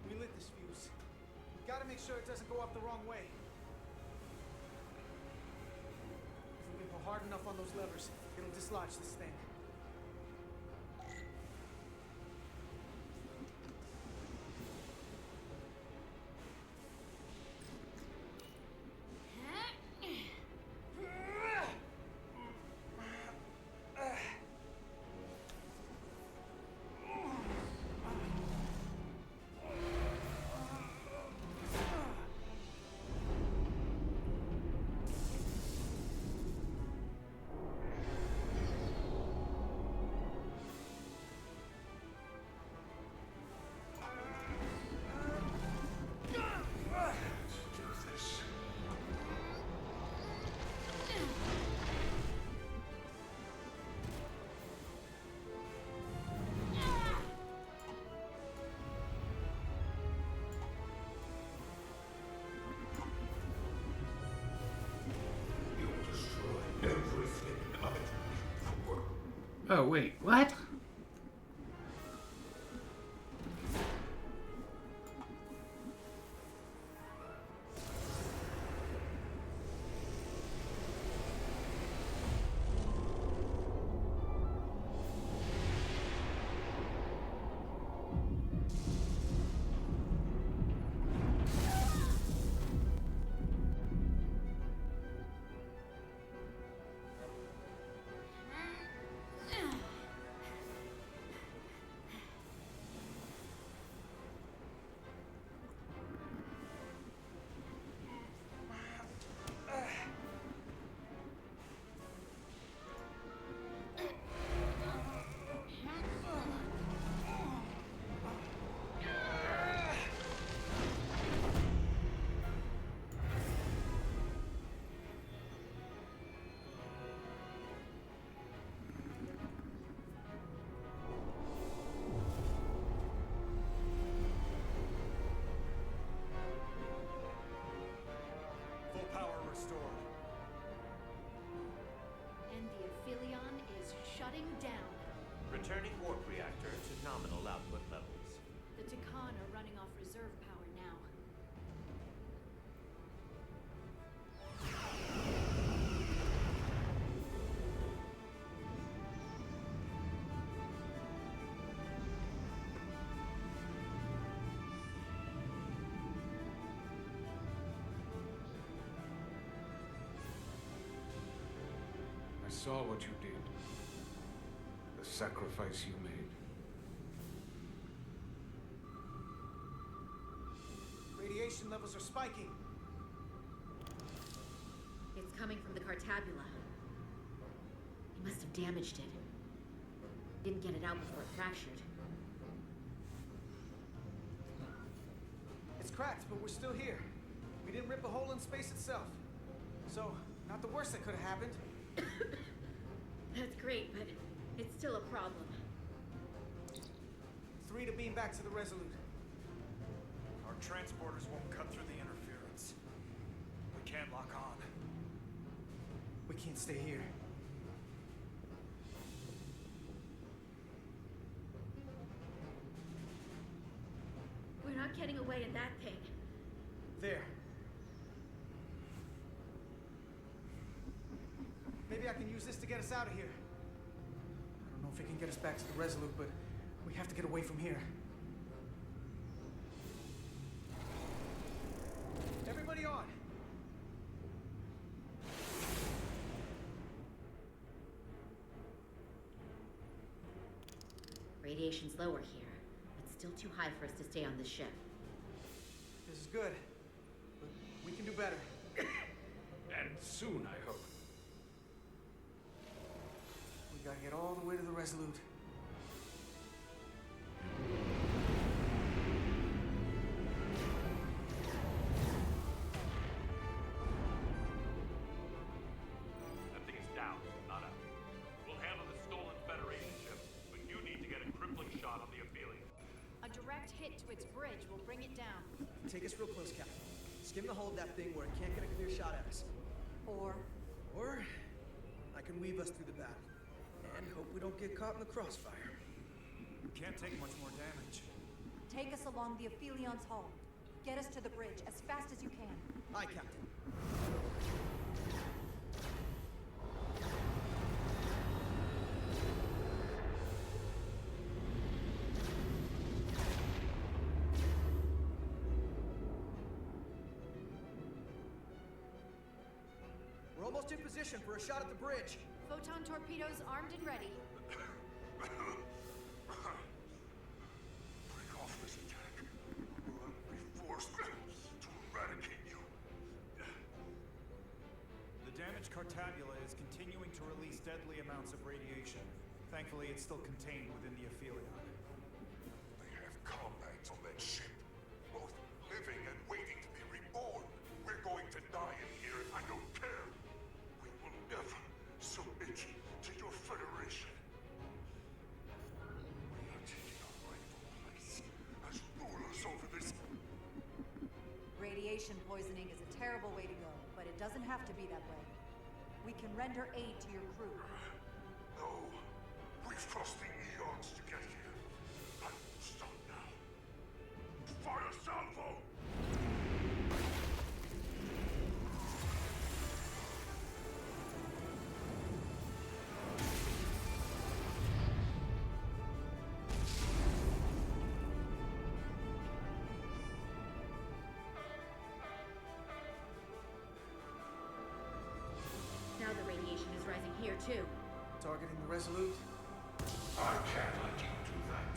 We lit this fuse. Gotta make sure it doesn't go off the wrong way. hard enough on those levers, it'll dislodge this thing. Oh, wait, what? Full power restored. And the Aphelion is shutting down. Returning warp reactor to nominal output levels. The Takan are running off reserve power now. I saw what you did. The sacrifice you made. Radiation levels are spiking. It's coming from the Cartabula. He must have damaged it. Didn't get it out before it fractured. It's cracked, but we're still here. We didn't rip a hole in space itself. So, not the worst that could have happened. That's great, but it's still a problem. 3 to beam back to the Resolute. Our transporters won't cut through the interference. We can't lock on. We can't stay here. We're not getting away in that thing. There. Maybe I can use this to get us out of here. I don't know if it can get us back to the Resolute, but we have to get away from here. Everybody on! Radiation's lower here, but still too high for us to stay on this ship. This is good, but we can do better. And soon, I hope. We gotta get all the way to the Resolute. That thing is down, not up. We'll handle the stolen Federation ship, but you need to get a crippling shot on the Aphelion. A direct hit to its bridge will bring it down. Take us real close, Captain. Skim the hull of that thing where it can't get a clear shot at us. Or I can weave us through the battle. And hope we don't get caught in the crossfire. We can't take much more damage. Take us along the Aphelion's hull. Get us to the bridge as fast as you can. Aye, Captain. almost in position for a shot at the bridge. Photon torpedoes armed and ready. Break off this attack, or I will be forced to eradicate you. The damaged cartabula is continuing to release deadly amounts of radiation. Thankfully, it's still contained within the aphelion. They have comrades on that ship, both living and waiting to be reborn. We're going to die in here, and I don't care. We will never submit to your federation. We are taking our rightful place as rulers over this. Radiation poisoning is a terrible way to go, but it doesn't have to be that way. We can render aid to your crew. No. We've crossed the eons to get here. I won't stop now. Fire salvo! Now the radiation is rising here, too. Targeting the Resolute? I can't let you do that.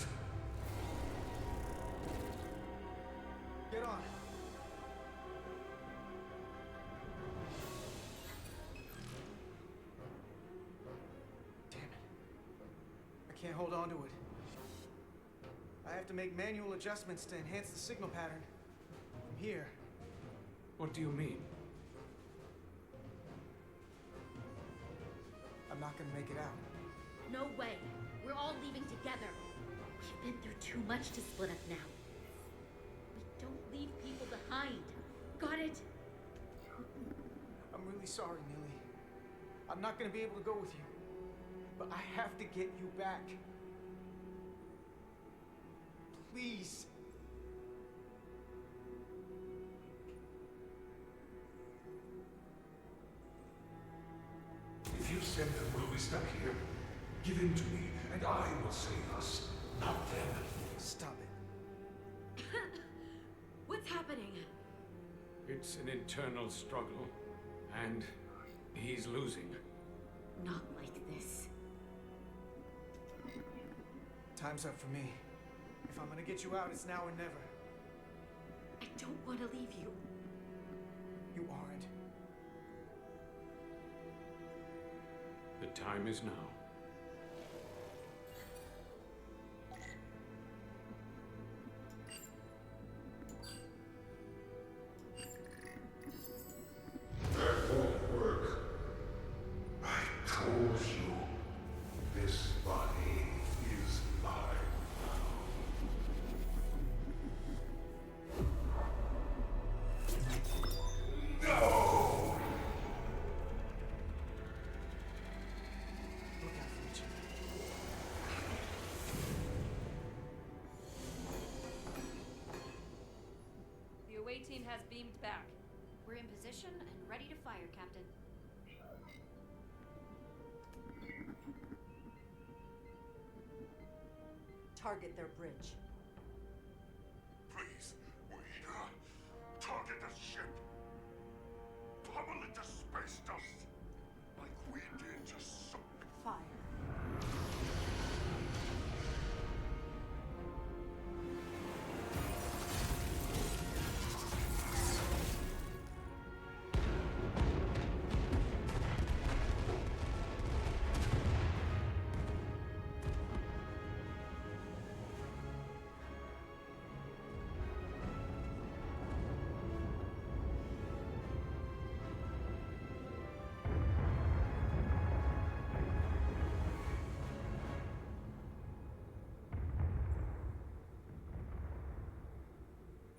Get on. Damn it. I can't hold on to it. I have to make manual adjustments to enhance the signal pattern. From here. What do you mean? I'm not gonna make it out. No way. We're all leaving together. We've been through too much to split up now. We don't leave people behind. Got it? I'm really sorry, Millie. I'm not gonna be able to go with you. But I have to get you back. Please. If you send them, we'll be stuck here. Give in to me, and I will save us, not them. Stop it. What's happening? It's an internal struggle, and he's losing. Not like this. Time's up for me. If I'm gonna get you out, it's now or never. I don't want to leave you. You aren't. The time is now. That won't work. I told you, this body is mine now. No! Look out for each other. The away team has beamed back. We're in position and ready to fire, Captain. Target their bridge. Please, we target the ship. Pummel it to space dust, like we did to Soap. Fire.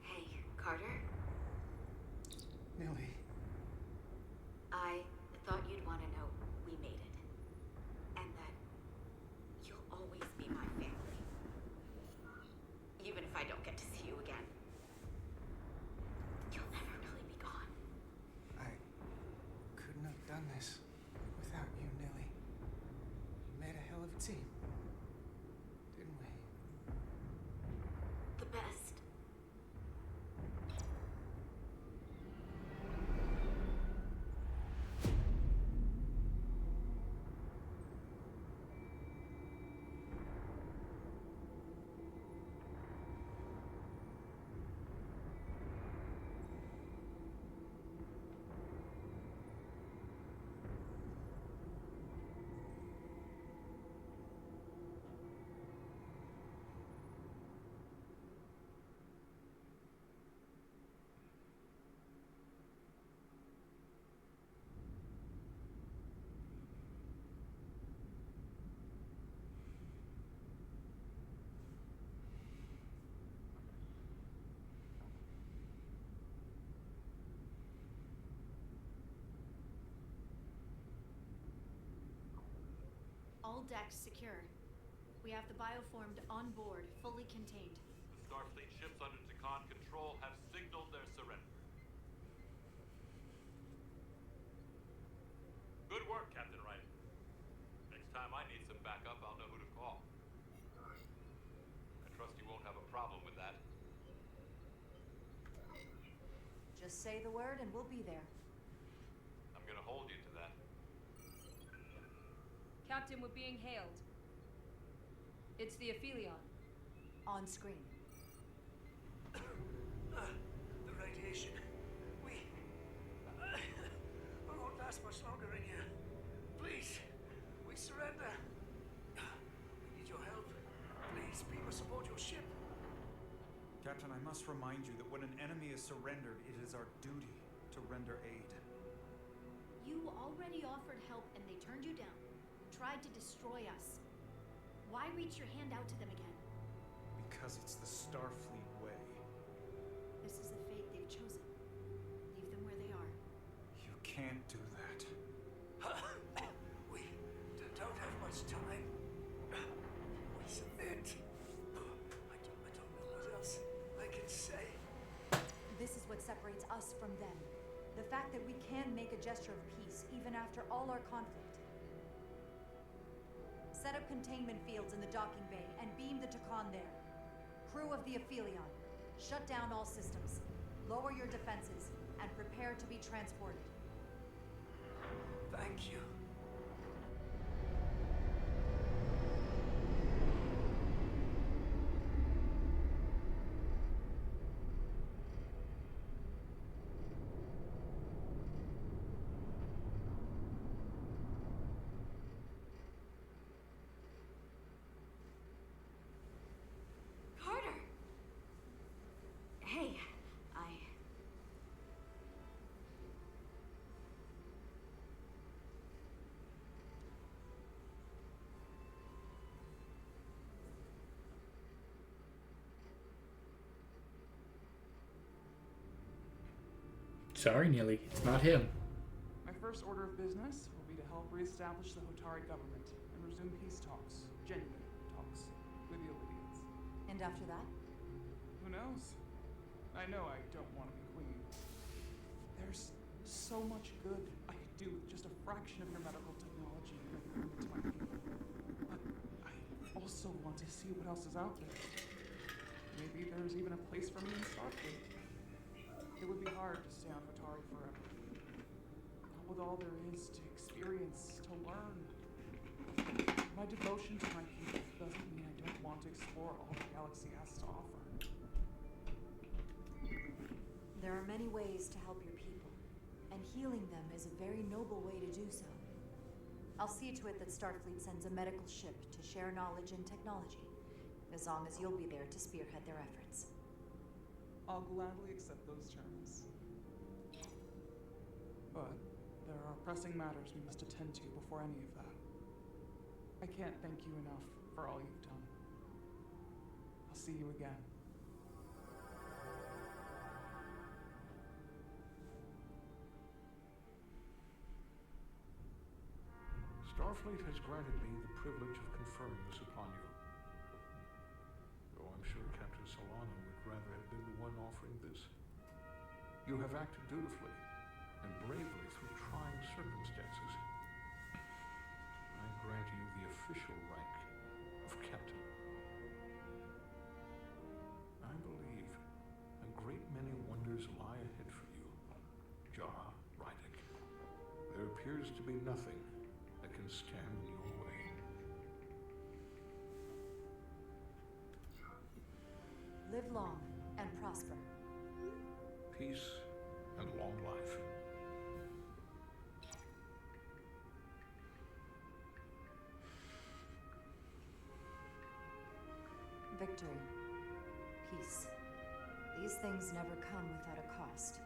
Hey, Carter? Millie. I thought you'd want to know we made it. And that you'll always be my family. Even if I don't get to see you again. You'll never really be gone. I couldn't have done this without you, Millie. We made a hell of a team. Didn't we? The best. decks secure. We have the bioformed on board, fully contained. The Starfleet ships under Takan control have signaled their surrender. Good work, Captain Wright. Next time I need some backup, I'll know who to call. I trust you won't have a problem with that. Just say the word and we'll be there. I'm gonna hold you to that. Captain, we're being hailed. It's the Aphelion. On screen. The radiation. We won't last much longer in here. Please, we surrender. We need your help. Please, beam us aboard your ship. Captain, I must remind you that when an enemy is surrendered, it is our duty to render aid. You already offered help and they turned you down. Tried to destroy us. Why reach your hand out to them again? Because it's the Starfleet way. This is the fate they've chosen. Leave them where they are. You can't do that. We don't have much time. We submit. I don't know what else I can say. This is what separates us from them. The fact that we can make a gesture of peace even after all our conflict. Set up containment fields in the docking bay and beam the Takan there. Crew of the Aphelion, shut down all systems, lower your defenses, and prepare to be transported. Thank you. Hey, Sorry, Neely. It's not him. My first order of business will be to help reestablish the Hotari government and resume peace talks, genuine talks, with the Illidians. And after that? Who knows? I know I don't want to be queen. There's so much good I could do with just a fraction of your medical technology and bring it to my people. But I also want to see what else is out there. Maybe there's even a place for me in Starfleet. It would be hard to stay on Hotari forever. Not with all there is to experience, to learn. My devotion to my people doesn't mean I don't want to explore all the galaxy has to offer. There are many ways to help your people, and healing them is a very noble way to do so. I'll see to it that Starfleet sends a medical ship to share knowledge and technology, as long as you'll be there to spearhead their efforts. I'll gladly accept those terms. But there are pressing matters we must attend to before any of that. I can't thank you enough for all you've done. I'll see you again. Starfleet has granted me the privilege of conferring this upon you. Though I'm sure Captain Solano would rather have been the one offering this. You have acted dutifully and bravely through trying circumstances. I grant you the official rank of Captain. I believe a great many wonders lie ahead for you, Jara Rydick. There appears to be nothing that can stand in your way. Live long and prosper. Peace and long life. Victory. Peace. These things never come without a cost.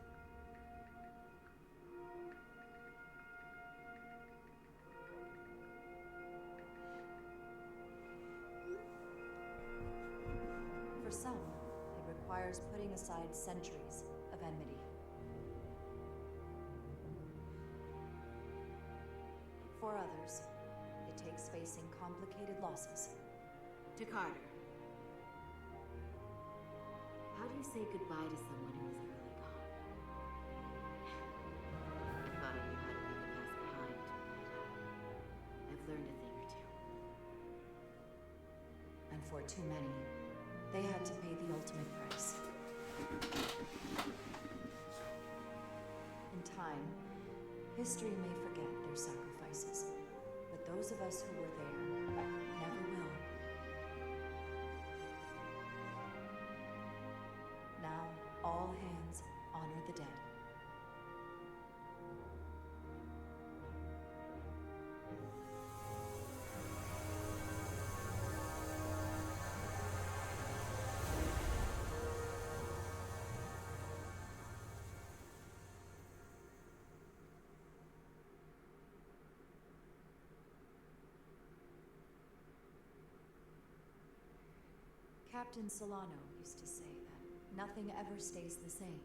For some, it requires putting aside centuries of enmity. For others, it mistakes facing complicated losses. To Carter. How do you say goodbye to someone who is really gone? I thought I knew how to leave the past behind, but I've learned a thing or two. And for too many, they had to pay the ultimate price. In time, history may forget their sacrifices, but those of us who were there never will. Now, all hands honor the dead. Captain Solano used to say that nothing ever stays the same.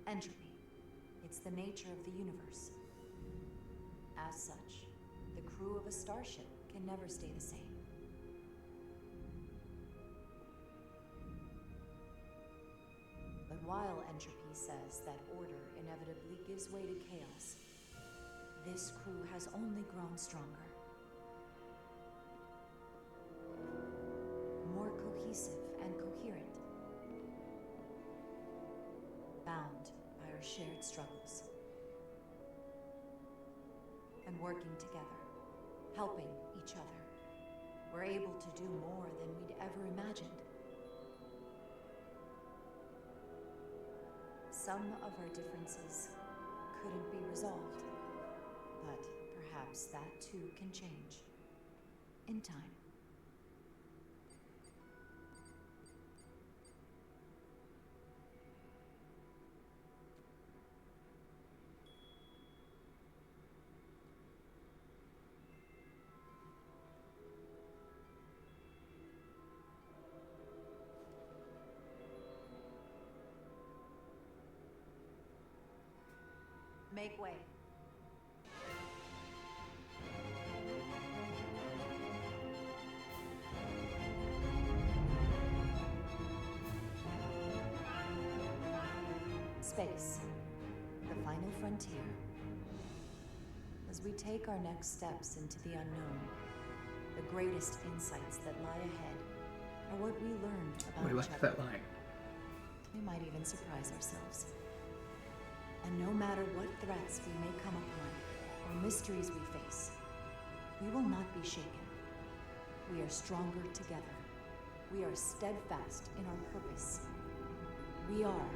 Entropy. It's the nature of the universe. As such, the crew of a starship can never stay the same. But while entropy says that order inevitably gives way to chaos, this crew has only grown stronger. More cohesive and coherent. Bound by our shared struggles. And working together, helping each other, we're able to do more than we'd ever imagined. Some of our differences couldn't be resolved. But perhaps that too can change. In time. Make way. Space, the final frontier. As we take our next steps into the unknown, the greatest insights that lie ahead are what we learned about each other. That line. We might even surprise ourselves. And no matter what threats we may come upon, or mysteries we face, we will not be shaken. We are stronger together. We are steadfast in our purpose. We are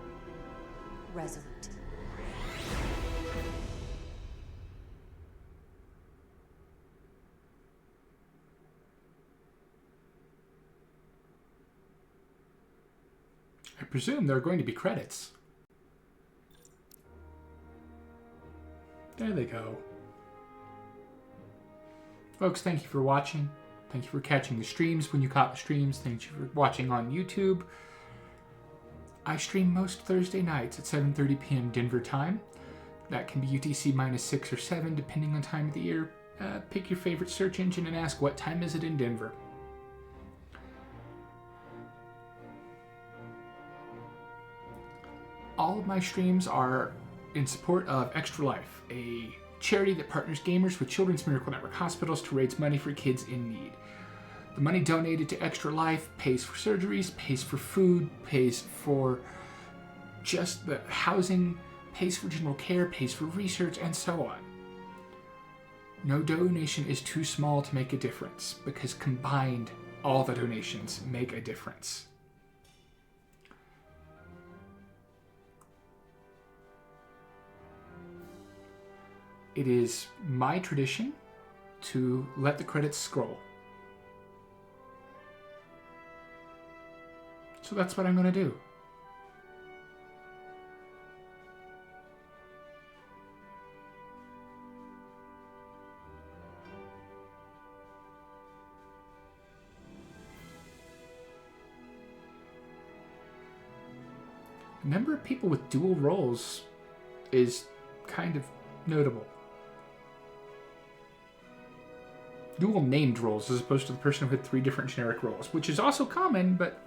resolute. I presume there are going to be credits. There they go. Folks, thank you for watching. Thank you for catching the streams when you caught the streams. Thank you for watching on YouTube. I stream most Thursday nights at 7:30 p.m. Denver time. That can be UTC -6 or 7, depending on time of the year. Pick your favorite search engine and ask what time is it in Denver. All of my streams are in support of Extra Life, a charity that partners gamers with Children's Miracle Network hospitals to raise money for kids in need. The money donated to Extra Life pays for surgeries, pays for food, pays for just the housing, pays for general care, pays for research, and so on. No donation is too small to make a difference, because combined, all the donations make a difference. It is my tradition to let the credits scroll. So that's what I'm going to do. The number of people with dual roles is kind of notable. Dual named roles as opposed to the person who had 3 different generic roles, which is also common, but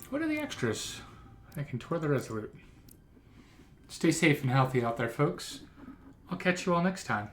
what are the extras? I can tour the Resolute. Stay safe and healthy out there, folks. I'll catch you all next time.